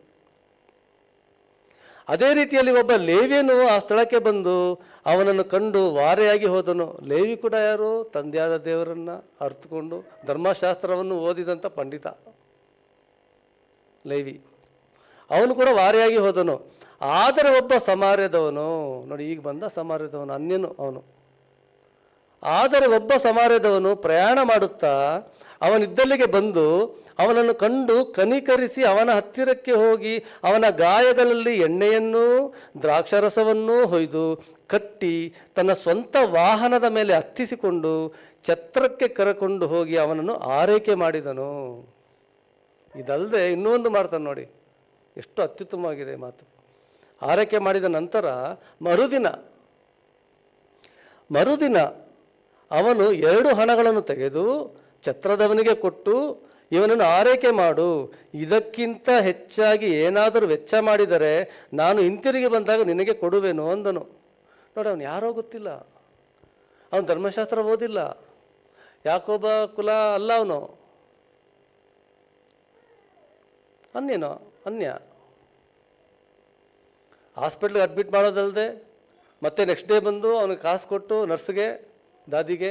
ಅದೇ ರೀತಿಯಲ್ಲಿ ಒಬ್ಬ ಲೇವಿಯನು ಆ ಸ್ಥಳಕ್ಕೆ ಬಂದು ಅವನನ್ನು ಕಂಡು ವಾರೆಯಾಗಿ ಹೋದನು. ಲೇವಿ ಕೂಡ ಯಾರು? ತಂದೆಯಾದ ದೇವರನ್ನ ಅರ್ಥಕೊಂಡು ಧರ್ಮಶಾಸ್ತ್ರವನ್ನು ಓದಿದಂಥ ಪಂಡಿತ ಲೇವಿ. ಅವನು ಕೂಡ ವಾರೆಯಾಗಿ ಹೋದನು. ಆದರೆ ಒಬ್ಬ ಸಮಾರ್ಯದವನು, ನೋಡಿ ಈಗ ಬಂದ ಸಮಾರ್ಯದವನು, ಅನ್ಯನು ಅವನು. ಆದರೆ ಒಬ್ಬ ಸಮಾರ್ಯದವನು ಪ್ರಯಾಣ ಮಾಡುತ್ತಾ ಅವನಿದ್ದಲ್ಲಿಗೆ ಬಂದು ಅವನನ್ನು ಕಂಡು ಕನಿಕರಿಸಿ ಅವನ ಹತ್ತಿರಕ್ಕೆ ಹೋಗಿ ಅವನ ಗಾಯಗಳಲ್ಲಿ ಎಣ್ಣೆಯನ್ನೂ ದ್ರಾಕ್ಷಾರಸವನ್ನೂ ಹೊಯ್ದು ಕಟ್ಟಿ ತನ್ನ ಸ್ವಂತ ವಾಹನದ ಮೇಲೆ ಹತ್ತಿಸಿಕೊಂಡು ಛತ್ರಕ್ಕೆ ಕರೆಕೊಂಡು ಹೋಗಿ ಅವನನ್ನು ಆರೈಕೆ ಮಾಡಿದನು. ಇದಲ್ಲದೆ ಇನ್ನೂ ಒಂದು ಮಾಡ್ತಾನೆ ನೋಡಿ, ಎಷ್ಟು ಅತ್ಯುತ್ತಮವಾಗಿದೆ ಮಾತು. ಆರೈಕೆ ಮಾಡಿದ ನಂತರ ಮರುದಿನ ಅವನು 2 ಹಣಗಳನ್ನು ತೆಗೆದು ಛತ್ರದವನಿಗೆ ಕೊಟ್ಟು, ಇವನನ್ನು ಆರೈಕೆ ಮಾಡು, ಇದಕ್ಕಿಂತ ಹೆಚ್ಚಾಗಿ ಏನಾದರೂ ವೆಚ್ಚ ಮಾಡಿದರೆ ನಾನು ಹಿಂತಿರುಗಿ ಬಂದಾಗ ನಿನಗೆ ಕೊಡುವೆನು ಅಂದನು. ನೋಡಿ, ಅವನು ಯಾರೋ ಗೊತ್ತಿಲ್ಲ, ಅವನು ಧರ್ಮಶಾಸ್ತ್ರ ಓದಿಲ್ಲ, ಯಾಕೋಬ ಕುಲ ಅಲ್ಲ, ಅವನು ಅನ್ಯ. ಹಾಸ್ಪಿಟ್ಲಿಗೆ ಅಡ್ಮಿಟ್ ಮಾಡೋದಲ್ಲದೆ ಮತ್ತೆ ನೆಕ್ಸ್ಟ್ ಡೇ ಬಂದು ಅವನಿಗೆ ಕಾಸು ಕೊಟ್ಟು ನರ್ಸ್ಗೆ, ದಾದಿಗೆ,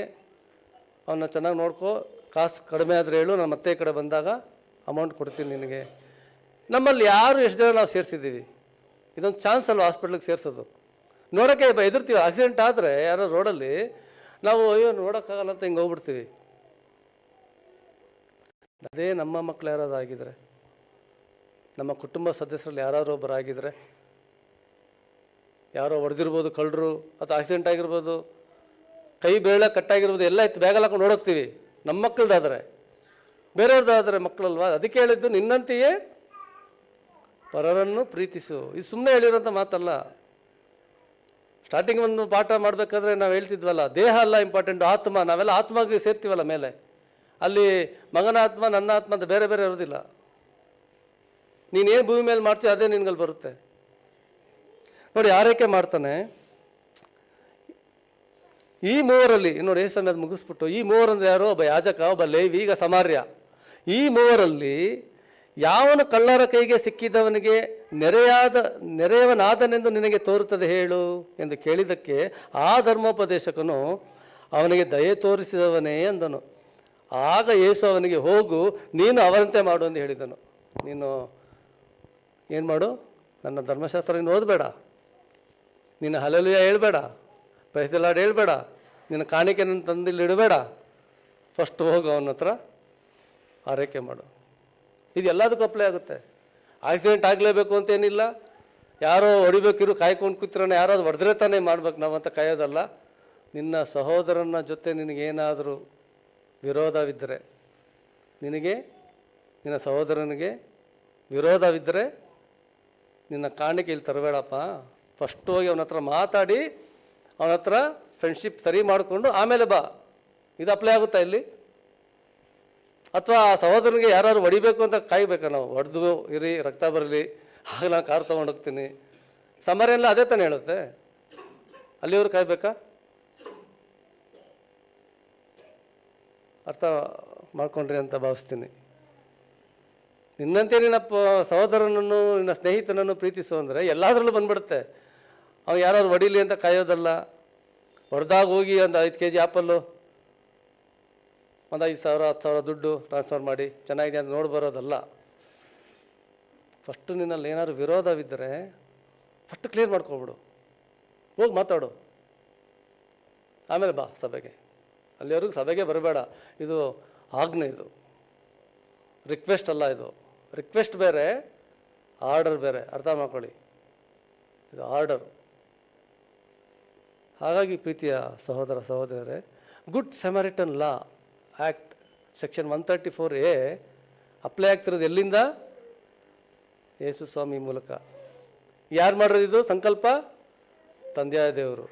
ಅವನ್ನ ಚೆನ್ನಾಗಿ ನೋಡ್ಕೊ, ಕಾಸು ಕಡಿಮೆ ಆದರೆ ಹೇಳು, ನಾನು ಮತ್ತೆ ಈ ಕಡೆ ಬಂದಾಗ ಅಮೌಂಟ್ ಕೊಡ್ತೀನಿ ನಿನಗೆ. ನಮ್ಮಲ್ಲಿ ಎಷ್ಟು ಜನ ನಾವು ಸೇರಿಸಿದ್ದೀವಿ? ಇದೊಂದು ಚಾನ್ಸ್ ಅಲ್ವ ಹಾಸ್ಪಿಟ್ಲಿಗೆ ಸೇರಿಸೋದು. ನೋಡೋಕ್ಕೆ ಎದುರ್ತೀವಿ. ಆಕ್ಸಿಡೆಂಟ್ ಆದರೆ ಯಾರೋ ರೋಡಲ್ಲಿ ನಾವು ಅಯ್ಯೋ ನೋಡೋಕ್ಕಾಗಲ್ಲ ಅಂತ ಹಿಂಗೆ ಹೋಗ್ಬಿಡ್ತೀವಿ. ಅದೇ ನಮ್ಮ ಮಕ್ಕಳು ಯಾರಾದ್ರು ಆಗಿದ್ರೆ, ನಮ್ಮ ಕುಟುಂಬ ಸದಸ್ಯರಲ್ಲಿ ಯಾರಾದರೂ ಒಬ್ಬರಾಗಿದ್ದರೆ, ಯಾರೋ ಹೊಡೆದಿರ್ಬೋದು, ಕಳ್ಳರು, ಅಥವಾ ಆಕ್ಸಿಡೆಂಟ್ ಆಗಿರ್ಬೋದು, ಕೈ ಬೆರಳ ಕಟ್ಟಾಗಿರ್ಬೋದು, ಎಲ್ಲ ಇತ್ತು ಬ್ಯಾಗಲ್ಲಿ ಹಾಕೊಂಡು ನೋಡೋಗ್ತೀವಿ. ನಮ್ಮ ಮಕ್ಕಳದಾದರೆ, ಬೇರೆಯವ್ರದ್ದಾದರೆ ಮಕ್ಕಳಲ್ವಾ. ಅದಕ್ಕೆ ಹೇಳಿದ್ದು, ನಿನ್ನಂತೆಯೇ ಪರರನ್ನು ಪ್ರೀತಿಸು. ಇದು ಸುಮ್ಮನೆ ಹೇಳಿರೋಂಥ ಮಾತಲ್ಲ. ಸ್ಟಾರ್ಟಿಂಗ್ ಒಂದು ಪಾಠ ಮಾಡಬೇಕಾದ್ರೆ ನಾವು ಹೇಳ್ತಿದ್ವಲ್ಲ, ದೇಹ ಅಲ್ಲ ಇಂಪಾರ್ಟೆಂಟ್, ಆತ್ಮ. ನಾವೆಲ್ಲ ಆತ್ಮಗೆ ಸೇರ್ತೀವಲ್ಲ ಮೇಲೆ, ಅಲ್ಲಿ ಮಗನ ಆತ್ಮ, ನನ್ನ ಆತ್ಮ ಅಂತ ಬೇರೆ ಬೇರೆ ಇರೋದಿಲ್ಲ. ನೀನೇನು ಭೂಮಿ ಮೇಲೆ ಮಾಡ್ತೀವಿ ಅದೇ ನಿನ್ಗಲ್ಲಿ ಬರುತ್ತೆ. ನೋಡಿ, ಆರೈಕೆ ಮಾಡ್ತಾನೆ. ಈ ಮೂವರಲ್ಲಿ ನೋಡಿ, ಏ ಸಮಯದ ಮುಗಿಸ್ಬಿಟ್ಟು, ಈ ಮೂವರಂದ್ರೆ ಯಾರು? ಒಬ್ಬ ಯಾಜಕ, ಒಬ್ಬ ಲೇವಿ, ಈಗ ಸಮಾರ್ಯ. ಈ ಮೂವರಲ್ಲಿ ಯಾವನು ಕಳ್ಳರ ಕೈಗೆ ಸಿಕ್ಕಿದವನಿಗೆ ನೆರೆಯವನಾದನೆಂದು ನಿನಗೆ ತೋರುತ್ತದೆ ಹೇಳು ಎಂದು ಕೇಳಿದ್ದಕ್ಕೆ ಆ ಧರ್ಮೋಪದೇಶಕನು ಅವನಿಗೆ ದಯೆ ತೋರಿಸಿದವನೇ ಅಂದನು. ಆಗ ಯೇಸು ಅವನಿಗೆ, ಹೋಗು, ನೀನು ಅವರಂತೆ ಮಾಡು ಎಂದು ಹೇಳಿದನು. ನೀನು ಏನು ಮಾಡು? ನನ್ನ ಧರ್ಮಶಾಸ್ತ್ರ ನೀನು ಓದಬೇಡ, ನಿನ್ನ ಹಲ್ಲೆಲೂಯಾ ಹೇಳ್ಬೇಡ, ಪ್ರೈಸ್ ದಿ ಲಾರ್ಡ್ ಹೇಳ್ಬೇಡ, ನಿನ್ನ ಕಾಣಿಕೆ ನನ್ನ ತಂದಿಲ್ಲಿ ಇಡಬೇಡ. ಫಸ್ಟ್ ಹೋಗು ಅವನ ಹತ್ರ ಆರೈಕೆ ಮಾಡು. ಇದು ಎಲ್ಲದಕ್ಕೂ ಅಪ್ಲೈ ಆಗುತ್ತೆ. ಆಕ್ಸಿಡೆಂಟ್ ಆಗಲೇಬೇಕು ಅಂತೇನಿಲ್ಲ. ಯಾರೋ ಹೊಡಿಬೇಕಿರು ಕಾಯ್ಕೊಂಡು ಕೂತಿರೋಣ, ಯಾರಾದ್ರು ಹೊಡೆದ್ರೆ ತಾನೇ ಮಾಡ್ಬೇಕು ನಾವಂತ ಕಾಯೋದಲ್ಲ. ನಿನ್ನ ಸಹೋದರನ ಜೊತೆ ನಿನಗೇನಾದರೂ ವಿರೋಧವಿದ್ದರೆ, ನಿನ್ನ ಸಹೋದರನಿಗೆ ವಿರೋಧವಿದ್ದರೆ ನಿನ್ನ ಕಾಣಿಕೆ ಇಲ್ಲಿ ತರಬೇಡಪ್ಪ, ಫಸ್ಟ್ ಹೋಗಿ ಅವನ ಹತ್ರ ಮಾತಾಡಿ ಅವನ ಹತ್ರ ಫ್ರೆಂಡ್ಶಿಪ್ ಸರಿ ಮಾಡಿಕೊಂಡು ಆಮೇಲೆ ಬಾ. ಇದು ಅಪ್ಲೈ ಆಗುತ್ತಾ ಇಲ್ಲಿ? ಅಥವಾ ಆ ಸಹೋದರನಿಗೆ ಯಾರು ಹೊಡಿಬೇಕು ಅಂತ ಕಾಯ್ಬೇಕಾ ನಾವು? ಹೊಡೆದು ಇರಿ, ರಕ್ತ ಬರಲಿ, ಆಗ ನಾನು ಕಾರ್ ತೊಗೊಂಡು ಹೋಗ್ತೀನಿ. ಸಮರೆಲ್ಲ ಅದೇ ತಾನೇ ಹೇಳುತ್ತೆ. ಅಲ್ಲಿವ್ರು ಕಾಯ್ಬೇಕಾ? ಅರ್ಥ ಮಾಡ್ಕೊಂಡ್ರಿ ಅಂತ ಭಾವಿಸ್ತೀನಿ. ನಿನ್ನಂತೆ ನಿನ್ನ ಸಹೋದರನನ್ನು, ನಿನ್ನ ಸ್ನೇಹಿತನನ್ನು ಪ್ರೀತಿಸು ಅಂದರೆ ಎಲ್ಲದರಲ್ಲೂ ಬಂದ್ಬಿಡುತ್ತೆ. ಅವ್ನು ಯಾರು ಹೊಡಿಲಿ ಅಂತ ಕಾಯೋದಲ್ಲ. ಹೊಡೆದಾಗ ಹೋಗಿ ಒಂದು 5 kg ಆ್ಯಪಲ್ಲು, ಒಂದು 5,000 10,000 ದುಡ್ಡು ಟ್ರಾನ್ಸ್ಫರ್ ಮಾಡಿ ಚೆನ್ನಾಗಿದೆ ಅಂತ ನೋಡಿ ಬರೋದಲ್ಲ. ಫಸ್ಟು ನಿನ್ನಲ್ಲಿ ಏನಾದ್ರು ವಿರೋಧವಿದ್ದರೆ ಫಸ್ಟ್ ಕ್ಲಿಯರ್ ಮಾಡ್ಕೊಬಿಡು, ಹೋಗಿ ಮಾತಾಡು, ಆಮೇಲೆ ಬಾ ಸಭೆಗೆ. ಅಲ್ಲಿವರೆಗೂ ಸಭೆಗೆ ಬರಬೇಡ. ಇದು ಆಜ್ಞೆ, ಇದು ರಿಕ್ವೆಸ್ಟ್ ಅಲ್ಲ. ಇದು ರಿಕ್ವೆಸ್ಟ್ ಬೇರೆ, ಆರ್ಡರ್ ಬೇರೆ. ಅರ್ಥ ಮಾಡ್ಕೊಳ್ಳಿ, ಇದು ಆರ್ಡರ್. ಹಾಗಾಗಿ ಪ್ರೀತಿಯ ಸಹೋದರ ಸಹೋದರರೇ, ಗುಡ್ ಸಮಾರಿಟನ್ ಲಾ ಆ್ಯಕ್ಟ್ ಸೆಕ್ಷನ್ 134A ಅಪ್ಲೈ ಆಗ್ತಿರೋದು ಎಲ್ಲಿಂದ? ಯೇಸು ಸ್ವಾಮಿ ಮೂಲಕ. ಯಾರು ಮಾಡೋದು ಇದು ಸಂಕಲ್ಪ? ತಂದೆಯಾದ ದೇವರು.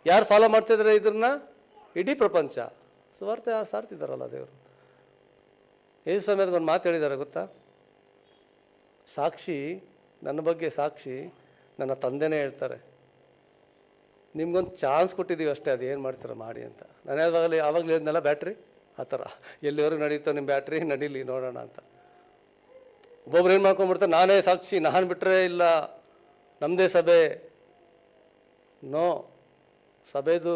ಯಾರು ಫಾಲೋ ಮಾಡ್ತಿದ್ದಾರೆ ಇದನ್ನ? ಇಡೀ ಪ್ರಪಂಚ. ಸುವಾರ್ತೆ ಯಾರು ಸಾರ್ತಿದ್ದಾರಲ್ಲ ದೇವರು. ಯೇಸು ಸ್ವಾಮಿ ಅದಕ್ಕೊಂದು ಮಾತು ಹೇಳಿದ್ದಾರೆ ಗೊತ್ತಾ? ಸಾಕ್ಷಿ, ನನ್ನ ಬಗ್ಗೆ ಸಾಕ್ಷಿ ನನ್ನ ತಂದೆನೇ ಹೇಳ್ತಾರೆ. ನಿಮ್ಗೊಂದು ಚಾನ್ಸ್ ಕೊಟ್ಟಿದ್ದೀವಿ ಅಷ್ಟೇ, ಅದು ಏನು ಮಾಡ್ತೀರ ಮಾಡಿ ಅಂತ. ನಾನು ಆವಾಗಲೇ ಹೇಳಿದ್ನಲ್ಲ, ಬ್ಯಾಟ್ರಿ ಆ ಥರ ಎಲ್ಲಿವರೆಗೂ ನಡೀತೋ ನಿಮ್ಮ ಬ್ಯಾಟ್ರಿ, ನಡೀಲಿ ನೋಡೋಣ ಅಂತ. ಒಬ್ಬೊಬ್ರು ಏನು ಮಾಡ್ಕೊಂಡ್ಬಿಡ್ತಾರೆ, ನಾನೇ ಸಾಕ್ಷಿ, ನಾನು ಬಿಟ್ಟರೆ ಇಲ್ಲ, ನಮ್ಮದೇ ಸಭೆ. ನೋ, ಸಭೆದು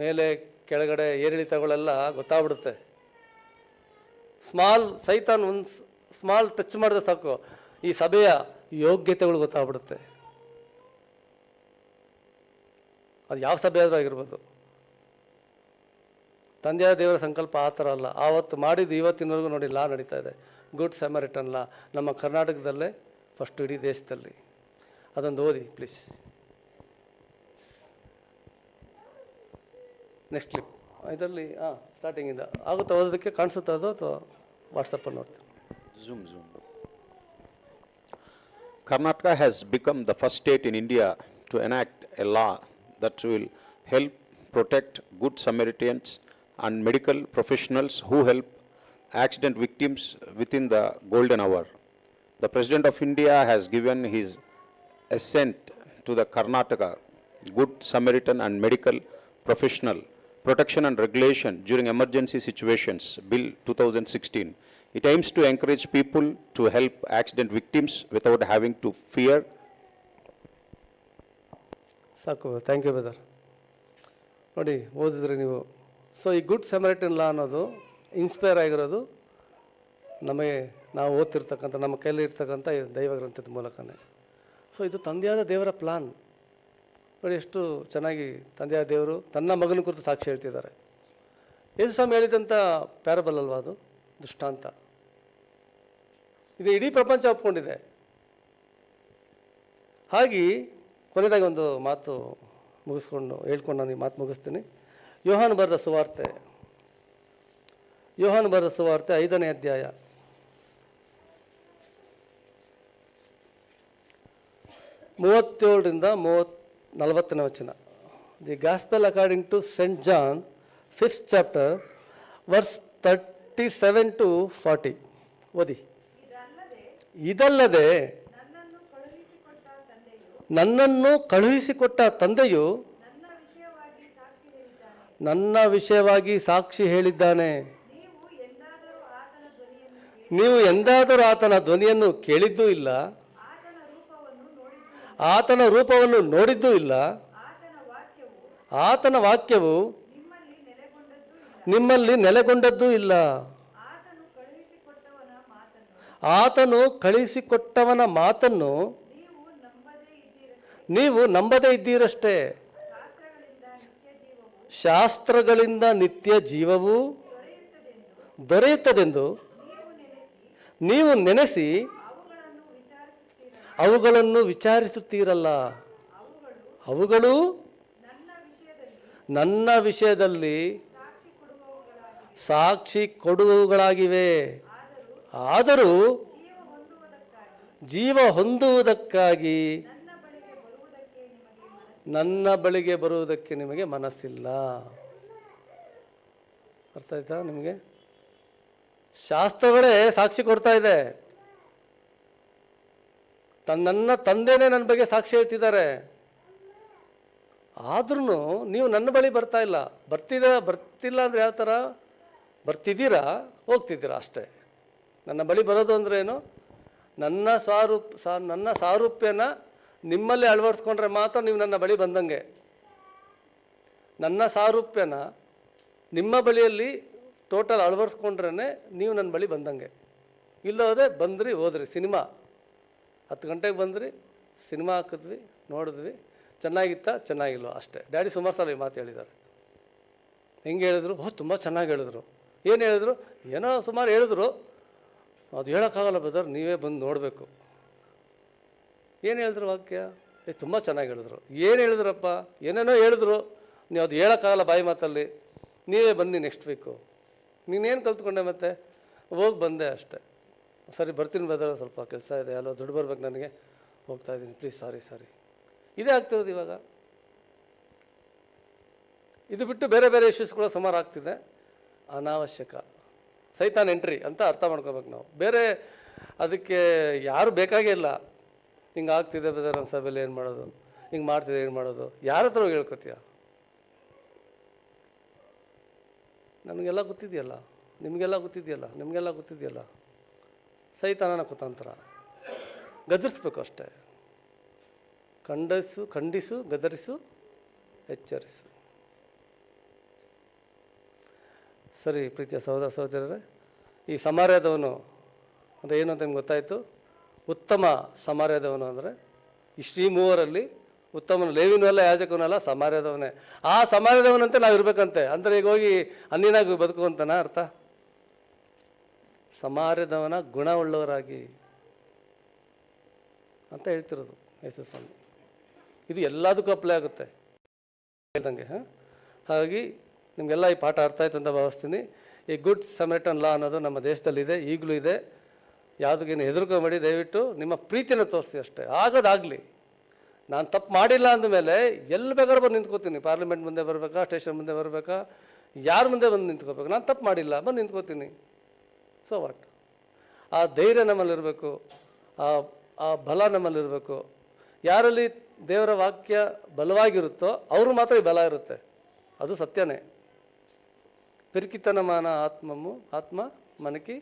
ಮೇಲೆ ಕೆಳಗಡೆ ಏರಿಳಿತಗಳೆಲ್ಲ ಗೊತ್ತಾಗ್ಬಿಡುತ್ತೆ. ಸೈತಾನ್ ಒಂದು ಸ್ಮಾಲ್ ಟಚ್ ಮಾಡಿದ್ರೆ ಸಾಕು, ಈ ಸಭೆಯ ಯೋಗ್ಯತೆಗಳು ಗೊತ್ತಾಗ್ಬಿಡುತ್ತೆ. ಅದು ಯಾವ ಸಭೆ ಆದರೂ ಆಗಿರ್ಬೋದು. ತಂದೆಯ ದೇವರ ಸಂಕಲ್ಪ ಆ ಥರ ಅಲ್ಲ. ಆವತ್ತು ಮಾಡಿದ್ದು ಇವತ್ತಿನವರೆಗೂ ನೋಡಿ ಲಾ ನಡೀತಾ ಇದೆ. ಗುಡ್ ಸಮಾರಿಟನ್ ಲಾ ನಮ್ಮ ಕರ್ನಾಟಕದಲ್ಲೇ ಫಸ್ಟ್, ಇಡೀ ದೇಶದಲ್ಲಿ. ಅದೊಂದು ಓದಿ ಪ್ಲೀಸ್. ನೆಕ್ಸ್ಟ್ ಕ್ಲಿಪ್ ಇದರಲ್ಲಿ ಸ್ಟಾರ್ಟಿಂಗಿಂದ ಆಗುತ್ತಾ? ಓದೋದಕ್ಕೆ ಕಾಣಿಸುತ್ತಾ ಅದು, ಅಥವಾ ವಾಟ್ಸಪ್ಪಲ್ಲಿ ನೋಡ್ತೀನಿ? Zoom. Karnataka has become the first state in India to enact a law that will help protect good Samaritans and medical professionals who help accident victims within the golden hour. The President of India has given his assent to the Karnataka Good Samaritan and Medical Professional Protection and Regulation during Emergency Situations Bill 2016. It aims to encourage people to help accident victims without having to fear. ಸಾಕು, thank you brother. ನೋಡಿ, ಓದಿದ್ರಿ ನೀವು. So ಈ good Samaritan ಲಾ ಅನ್ನೋದು inspire ಆಗಿರೋದು ನಮಗೆ, ನಾವು ಓದ್ತಿರ್ತಕ್ಕಂಥ, ನಮ್ಮ ಕೈಯಲ್ಲಿ ಇರ್ತಕ್ಕಂಥ ದೈವ ಗ್ರಂಥದ ಮೂಲಕನೇ. ಸೊ ಇದು ತಂದೆಯಾದ ದೇವರ ಪ್ಲಾನ್. ನೋಡಿ ಎಷ್ಟು ಚೆನ್ನಾಗಿ ತಂದೆಯಾದ ದೇವರು ತನ್ನ ಮಗನ ಕುರಿತು ಸಾಕ್ಷಿ ಹೇಳ್ತಿದ್ದಾರೆ. ಯೇಸು ಸ್ವಾಮಿ ಹೇಳಿದಂಥ ಪ್ಯಾರಬಲ್ ಅಲ್ವಾ ಅದು, ದೃಷ್ಟಾಂತ. ಇದು ಇಡೀ ಪ್ರಪಂಚ ಒಪ್ಕೊಂಡಿದೆ. ಹಾಗೆ ಕೊನೆಯದಾಗಿ ಒಂದು ಮಾತು ಹೇಳ್ಕೊಂಡು ನಾನು ಈ ಮಾತು ಮುಗಿಸ್ತೀನಿ. ಯೋಹಾನ ಬರೆದ ಸುವಾರ್ತೆ 5ನೇ ಅಧ್ಯಾಯ 37ರಿಂದ 40ನೇ ವಚನ. The gospel according to saint John 5th chapter verse 37 to 40 ಓದಿ. ಇದಲ್ಲದೆ ನನ್ನನ್ನು ಕಳುಹಿಸಿಕೊಟ್ಟ ತಂದೆಯು ನನ್ನ ವಿಷಯವಾಗಿ ಸಾಕ್ಷಿ ಹೇಳಿದ್ದಾನೆ. ನೀವು ಎಂದಾದರೂ ಆತನ ಧ್ವನಿಯನ್ನು ಕೇಳಿದ್ದೂ ಇಲ್ಲ, ಆತನ ರೂಪವನ್ನು ನೋಡಿದ್ದೂ ಇಲ್ಲ, ಆತನ ವಾಕ್ಯವು ನಿಮ್ಮಲ್ಲಿ ನೆಲೆಗೊಂಡದ್ದೂ ಇಲ್ಲ. ಆತನು ಕಳುಹಿಸಿಕೊಟ್ಟವನ ಮಾತನ್ನು ನೀವು ನಂಬದೇ ಇದ್ದೀರಷ್ಟೇ. ಶಾಸ್ತ್ರಗಳಿಂದ ನಿತ್ಯ ಜೀವವು ದೊರೆಯುತ್ತದೆಂದು ನೀವು ನೆನೆಸಿ ಅವುಗಳನ್ನು ವಿಚಾರಿಸುತ್ತೀರಲ್ಲ. ಅವುಗಳು ನನ್ನ ವಿಷಯದಲ್ಲಿ ಸಾಕ್ಷಿ ಕೊಡುವುಗಳಾಗಿವೆ. ಆದರೂ ಜೀವ ಹೊಂದುವುದಕ್ಕಾಗಿ ನನ್ನ ಬಳಿಗೆ ಬರುವುದಕ್ಕೆ ನಿಮಗೆ ಮನಸ್ಸಿಲ್ಲ. ಅರ್ಥ ಆಯ್ತಾ ನಿಮಗೆ? ಶಾಸ್ತ್ರಗಳೇ ಸಾಕ್ಷಿ ಕೊಡ್ತಾ ಇದೆ. ನನ್ನ ತಂದೆನೇ ನನ್ನ ಬಗ್ಗೆ ಸಾಕ್ಷಿ ಹೇಳ್ತಿದ್ದಾರೆ. ಆದ್ರೂ ನೀವು ನನ್ನ ಬಳಿ ಬರ್ತಾ ಇಲ್ಲ. ಬರ್ತಿಲ್ಲ ಅಂದರೆ ಯಾವ ಥರ? ಬರ್ತಿದ್ದೀರಾ, ಹೋಗ್ತಿದ್ದೀರಾ ಅಷ್ಟೇ. ನನ್ನ ಬಳಿ ಬರೋದು ಅಂದ್ರೆ ಏನು? ನನ್ನ ಸಾರೂಪ್ಯನ ನಿಮ್ಮಲ್ಲಿ ಅಳವಡಿಸ್ಕೊಂಡ್ರೆ ಮಾತ್ರ ನೀವು ನನ್ನ ಬಳಿ ಬಂದಂಗೆ. ನನ್ನ ಸಾರೂಪ್ಯನ ನಿಮ್ಮ ಬಳಿಯಲ್ಲಿ ಟೋಟಲ್ ಅಳವಡಿಸ್ಕೊಂಡ್ರೇ ನೀವು ನನ್ನ ಬಳಿ ಬಂದಂಗೆ. ಇಲ್ಲೋದ್ರೆ ಬಂದ್ರಿ ಹೋದ್ರಿ. ಸಿನಿಮಾ 10 ಗಂಟೆಗೆ ಬಂದ್ರಿ, ಸಿನಿಮಾ ಹಾಕಿದ್ವಿ, ನೋಡಿದ್ವಿ, ಚೆನ್ನಾಗಿತ್ತಾ ಚೆನ್ನಾಗಿಲ್ವ ಅಷ್ಟೇ. ಡ್ಯಾಡಿ ಸುಮಾರು ಸಲ ಈ ಮಾತು ಹೇಳಿದ್ದಾರೆ. ಹೆಂಗೆ ಹೇಳಿದ್ರು? ತುಂಬ ಚೆನ್ನಾಗಿ ಹೇಳಿದ್ರು. ಏನು ಹೇಳಿದ್ರು? ಏನೋ ಸುಮಾರು ಹೇಳಿದ್ರು, ಅದು ಹೇಳೋಕ್ಕಾಗಲ್ಲ ಬ್ರದರ್, ನೀವೇ ಬಂದು ನೋಡಬೇಕು. ಏನು ಹೇಳಿದ್ರು ವಾಕ್ಯ? ತುಂಬ ಚೆನ್ನಾಗಿ ಹೇಳಿದ್ರು. ಏನು ಹೇಳಿದ್ರಪ್ಪ? ಏನೇನೋ ಹೇಳಿದ್ರು, ನೀವು ಅದು ಹೇಳೋಕ್ಕಾಗಲ್ಲ ಬಾಯಿ ಮಾತಲ್ಲಿ, ನೀವೇ ಬನ್ನಿ ನೆಕ್ಸ್ಟ್ ವೀಕು. ನೀನೇನು ಕಲ್ತ್ಕೊಂಡೆ? ಮತ್ತೆ ಹೋಗಿ ಬಂದೆ ಅಷ್ಟೇ. ಸರಿ ಬರ್ತೀನಿ ಬ್ರದರ್, ಸ್ವಲ್ಪ ಕೆಲಸ ಇದೆ, ಅಲ್ಲೋ ದುಡ್ಡು ಬರ್ಬೇಕು ನನಗೆ, ಹೋಗ್ತಾ ಇದ್ದೀನಿ, ಪ್ಲೀಸ್ ಸಾರಿ. ಇದೇ ಆಗ್ತಿರೋದು ಇವಾಗ. ಇದು ಬಿಟ್ಟು ಬೇರೆ ಬೇರೆ ಇಶ್ಯೂಸ್ ಕೂಡ ಸುಮಾರು ಆಗ್ತಿದೆ. ಅನಾವಶ್ಯಕ ಸೈತಾನ್ ಎಂಟ್ರಿ ಅಂತ ಅರ್ಥ ಮಾಡ್ಕೋಬೇಕು ನಾವು. ಬೇರೆ ಅದಕ್ಕೆ ಯಾರು ಬೇಕಾಗೇ ಇಲ್ಲ. ಹಿಂಗೆ ಆಗ್ತಿದೆ ಬ್ರದರ್, ನಮ್ಮ ಸಭೆಯಲ್ಲಿ ಏನು ಮಾಡೋದು, ಹಿಂಗೆ ಮಾಡ್ತಿದೆ ಏನು ಮಾಡೋದು, ಯಾರ ಹತ್ರ ಹೋಗಿ ಹೇಳ್ಕೊತೀಯ? ನನಗೆಲ್ಲ ಗೊತ್ತಿದೆಯಲ್ಲ, ನಿಮಗೆಲ್ಲ ಗೊತ್ತಿದೆಯಲ್ಲ. ಸೈತಾನನ ಕುತಂತ್ರ ಗದರಿಸ್ಬೇಕು ಅಷ್ಟೇ. ಖಂಡಿಸು, ಗದರಿಸು, ಎಚ್ಚರಿಸು. ಸರಿ ಪ್ರೀತಿಯ ಸಹೋದರ ಸಹೋದರರೇ, ಈ ಸಮಾರ್ಯದವನು ಅಂದರೆ ಏನು ಅಂತ ನಿಮ್ಗೆ ಗೊತ್ತಾಯಿತು. ಉತ್ತಮ ಸಮಾರ್ಯದವನು ಅಂದರೆ ಈ ಶ್ರೀ ಮೂವರಲ್ಲಿ ಉತ್ತಮನು, ಲೇವಿನೂ ಅಲ್ಲ, ಯಾಜಕನೂ ಅಲ್ಲ, ಸಮಾರ್ಯದವನೇ. ಆ ಸಮಾರ್ಯದವನಂತೆ ನಾವು ಇರಬೇಕಂತೆ. ಅಂದರೆ ಈಗ ಹೋಗಿ ಅನ್ನಿನಾಗಿ ಬದುಕುವಂತನ ಅರ್ಥ? ಸಮಾರ್ಯದವನ ಗುಣವುಳ್ಳವರಾಗಿ ಅಂತ ಹೇಳ್ತಿರೋದು ಯೇಸು ಸ್ವಾಮಿ. ಇದು ಎಲ್ಲದಕ್ಕೂ ಅಪ್ಲೈ ಆಗುತ್ತೆ ಹೇಳ್ದಂಗೆ. ಹಾಗಾಗಿ ನಿಮಗೆಲ್ಲ ಈ ಪಾಠ ಅರ್ಥ ಆಯ್ತು ಅಂತ ಭಾವಿಸ್ತೀನಿ. ಈ ಗುಡ್ ಸಮರಿಟನ್ ಲಾ ಅನ್ನೋದು ನಮ್ಮ ದೇಶದಲ್ಲಿದೆ, ಈಗಲೂ ಇದೆ. ಯಾವುದಕ್ಕೇನು ಹೆದರ್ಕೊಂಬೇಡಿ, ದಯವಿಟ್ಟು ನಿಮ್ಮ ಪ್ರೀತಿನ ತೋರಿಸಿ ಅಷ್ಟೇ. ಆಗೋದಾಗಲಿ. ನಾನು ತಪ್ಪು ಮಾಡಿಲ್ಲ ಅಂದಮೇಲೆ ಎಲ್ಲಿ ಬೇಕಾದ್ರೂ ಬಂದು ನಿಂತ್ಕೋತೀನಿ. ಪಾರ್ಲಿಮೆಂಟ್ ಮುಂದೆ ಬರಬೇಕಾ, ಸ್ಟೇಷನ್ ಮುಂದೆ ಬರಬೇಕಾ, ಯಾರ ಮುಂದೆ ಬಂದು ನಿಂತ್ಕೋಬೇಕು? ನಾನು ತಪ್ಪು ಮಾಡಿಲ್ಲ, ಬಂದು ನಿಂತ್ಕೋತೀನಿ. So what? ಆ ಧೈರ್ಯ ನಮ್ಮಲ್ಲಿರಬೇಕು, ಆ ಬಲ ನಮ್ಮಲ್ಲಿರಬೇಕು. ಯಾರಲ್ಲಿ ದೇವರ ವಾಕ್ಯ ಬಲವಾಗಿರುತ್ತೋ ಅವರು ಮಾತ್ರ ಈ ಬಲ ಇರುತ್ತೆ. ಅದು ಸತ್ಯನೇ. ಪಿರಿಕಿತನ ಮಾನ ಆತ್ಮ మనకి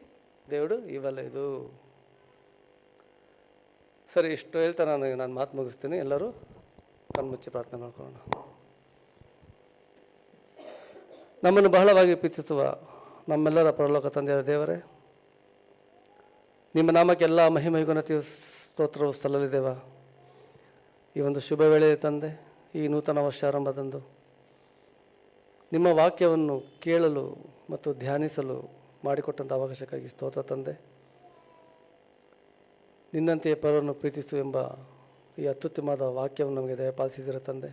దేవుడు ఇవ్వలేదు. ಸರಿ, ಇಷ್ಟು ಹೇಳ್ತಾ ನಾನು ಮಾತು ಮುಗಿಸ್ತೀನಿ. ಎಲ್ಲರೂ ಕಣ್ಮುಚ್ಚಿ ಪ್ರಾರ್ಥನೆ ಮಾಡ್ಕೊಳ್ಳೋಣ. ನಮ್ಮನ್ನು ಬಹಳವಾಗಿ ಪ್ರೀತಿಸುವ ನಮ್ಮೆಲ್ಲರ ಪರಲೋಕ ತಂದೆಯಾದ ದೇವರೇ, ನಿಮ್ಮ ನಾಮಕ್ಕೆ ಎಲ್ಲ ಮಹಿಮೆ ಘನತೆಯು ಸ್ತೋತ್ರವು ಸಲ್ಲಲಿದೇವ. ಈ ಒಂದು ಶುಭ ವೇಳೆ ತಂದೆ, ಈ ನೂತನ ವರ್ಷಾರಂಭದಂದು ನಿಮ್ಮ ವಾಕ್ಯವನ್ನು ಕೇಳಲು ಮತ್ತು ಧ್ಯಾನಿಸಲು ಮಾಡಿಕೊಟ್ಟಂಥ ಅವಕಾಶಕ್ಕಾಗಿ ಸ್ತೋತ್ರ ತಂದೆ. ನಿನ್ನಂತೆಯೇ ಪರವನ್ನು ಪ್ರೀತಿಸು ಎಂಬ ಈ ಅತ್ಯುತ್ತಮವಾದ ವಾಕ್ಯವನ್ನು ನಮಗೆ ದಯಪಾಲಿಸಿದಿರ ತಂದೆ.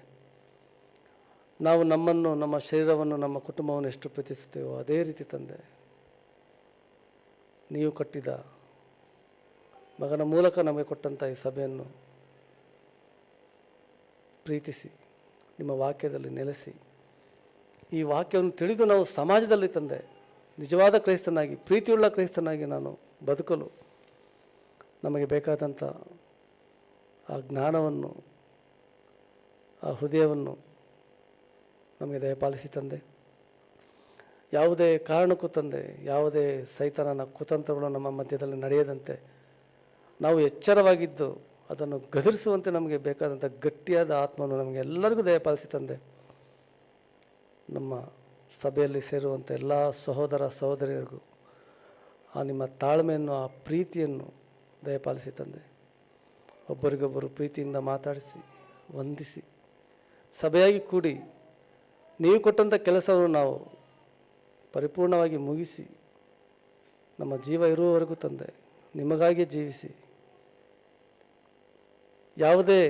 ನಾವು ನಮ್ಮನ್ನು, ನಮ್ಮ ಶರೀರವನ್ನು, ನಮ್ಮ ಕುಟುಂಬವನ್ನು ಎಷ್ಟು ಪ್ರೀತಿಸುತ್ತೇವೋ ಅದೇ ರೀತಿ ತಂದೆ ನೀವು ಕಟ್ಟಿದ ಮಗನ ಮೂಲಕ ನಮಗೆ ಕೊಟ್ಟಂಥ ಈ ಸಭೆಯನ್ನು ಪ್ರೀತಿಸಿ ನಿಮ್ಮ ವಾಕ್ಯದಲ್ಲಿ ನೆಲೆಸಿ ಈ ವಾಕ್ಯವನ್ನು ತಿಳಿದು ನಾವು ಸಮಾಜದಲ್ಲಿ ತಂದೆ ನಿಜವಾದ ಕ್ರೈಸ್ತನಾಗಿ, ಪ್ರೀತಿಯುಳ್ಳ ಕ್ರೈಸ್ತನಾಗಿ ನಾನು ಬದುಕಲು ನಮಗೆ ಬೇಕಾದಂಥ ಆ ಜ್ಞಾನವನ್ನು, ಆ ಹೃದಯವನ್ನು ನಮಗೆ ದಯಪಾಲಿಸಿ ತಂದೆ. ಯಾವುದೇ ಕಾರಣಕ್ಕೂ ತಂದೆ, ಯಾವುದೇ ಸೈತಾನನ ಕುತಂತ್ರಗಳು ನಮ್ಮ ಮಧ್ಯದಲ್ಲಿ ನಡೆಯದಂತೆ ನಾವು ಎಚ್ಚರವಾಗಿದ್ದು ಅದನ್ನು ಗದರಿಸುವಂತೆ ನಮಗೆ ಬೇಕಾದಂಥ ಗಟ್ಟಿಯಾದ ಆತ್ಮವನ್ನು ನಮಗೆ ಎಲ್ಲರಿಗೂ ದಯಪಾಲಿಸಿ ತಂದೆ. ನಮ್ಮ ಸಭೆಯಲ್ಲಿ ಸೇರುವಂಥ ಎಲ್ಲ ಸಹೋದರ ಸಹೋದರಿಯರಿಗೂ ಆ ನಿಮ್ಮ ತಾಳ್ಮೆಯನ್ನು, ಆ ಪ್ರೀತಿಯನ್ನು ದಯಪಾಲಿಸಿ ತಂದೆ. ಒಬ್ಬರಿಗೊಬ್ಬರು ಪ್ರೀತಿಯಿಂದ ಮಾತಾಡಿಸಿ, ವಂದಿಸಿ, ಸಭೆಯಾಗಿ ಕೂಡಿ ನೀವು ಕೊಟ್ಟಂಥ ಕೆಲಸವನ್ನು ನಾವು ಪರಿಪೂರ್ಣವಾಗಿ ಮುಗಿಸಿ ನಮ್ಮ ಜೀವ ಇರುವವರೆಗೂ ತಂದೆ ನಿಮಗಾಗಿ ಜೀವಿಸಿ, ಯಾವುದೇ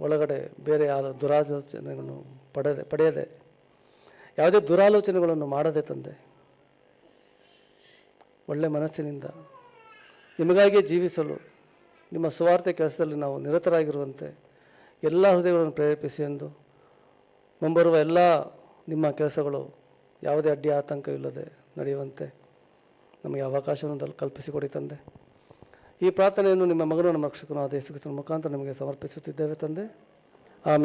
ಒಳಗಡೆ ಬೇರೆ ದುರಾಲೋಚನೆಗಳನ್ನು ಪಡೆಯದೆ, ಯಾವುದೇ ದುರಾಲೋಚನೆಗಳನ್ನು ಮಾಡದೆ ತಂದೆ ಒಳ್ಳೆ ಮನಸ್ಸಿನಿಂದ ನಿಮಗಾಗಿಯೇ ಜೀವಿಸಲು ನಿಮ್ಮ ಸುವಾರ್ತೆ ಕೆಲಸದಲ್ಲಿ ನಾವು ನಿರತರಾಗಿರುವಂತೆ ಎಲ್ಲ ಹೃದಯಗಳನ್ನು ಪ್ರೇರೇಪಿಸಿ ಎಂದು ಮುಂಬರುವ ಎಲ್ಲ ನಿಮ್ಮ ಕೆಲಸಗಳು ಯಾವುದೇ ಅಡ್ಡಿ ಆತಂಕವಿಲ್ಲದೆ ನಡೆಯುವಂತೆ ನಮಗೆ ಅವಕಾಶವನ್ನು ಕಲ್ಪಿಸಿಕೊಡಿ ತಂದೆ. ಈ ಪ್ರಾರ್ಥನೆಯನ್ನು ನಿಮ್ಮ ಮಗನು ನಮ್ಮ ರಕ್ಷಕನಾದ ಯೇಸು ಕ್ರಿಸ್ತನ ಮುಖಾಂತರ ನಿಮಗೆ ಸಮರ್ಪಿಸುತ್ತಿದ್ದೇವೆ ತಂದೆ. ಆಮೇಲೆ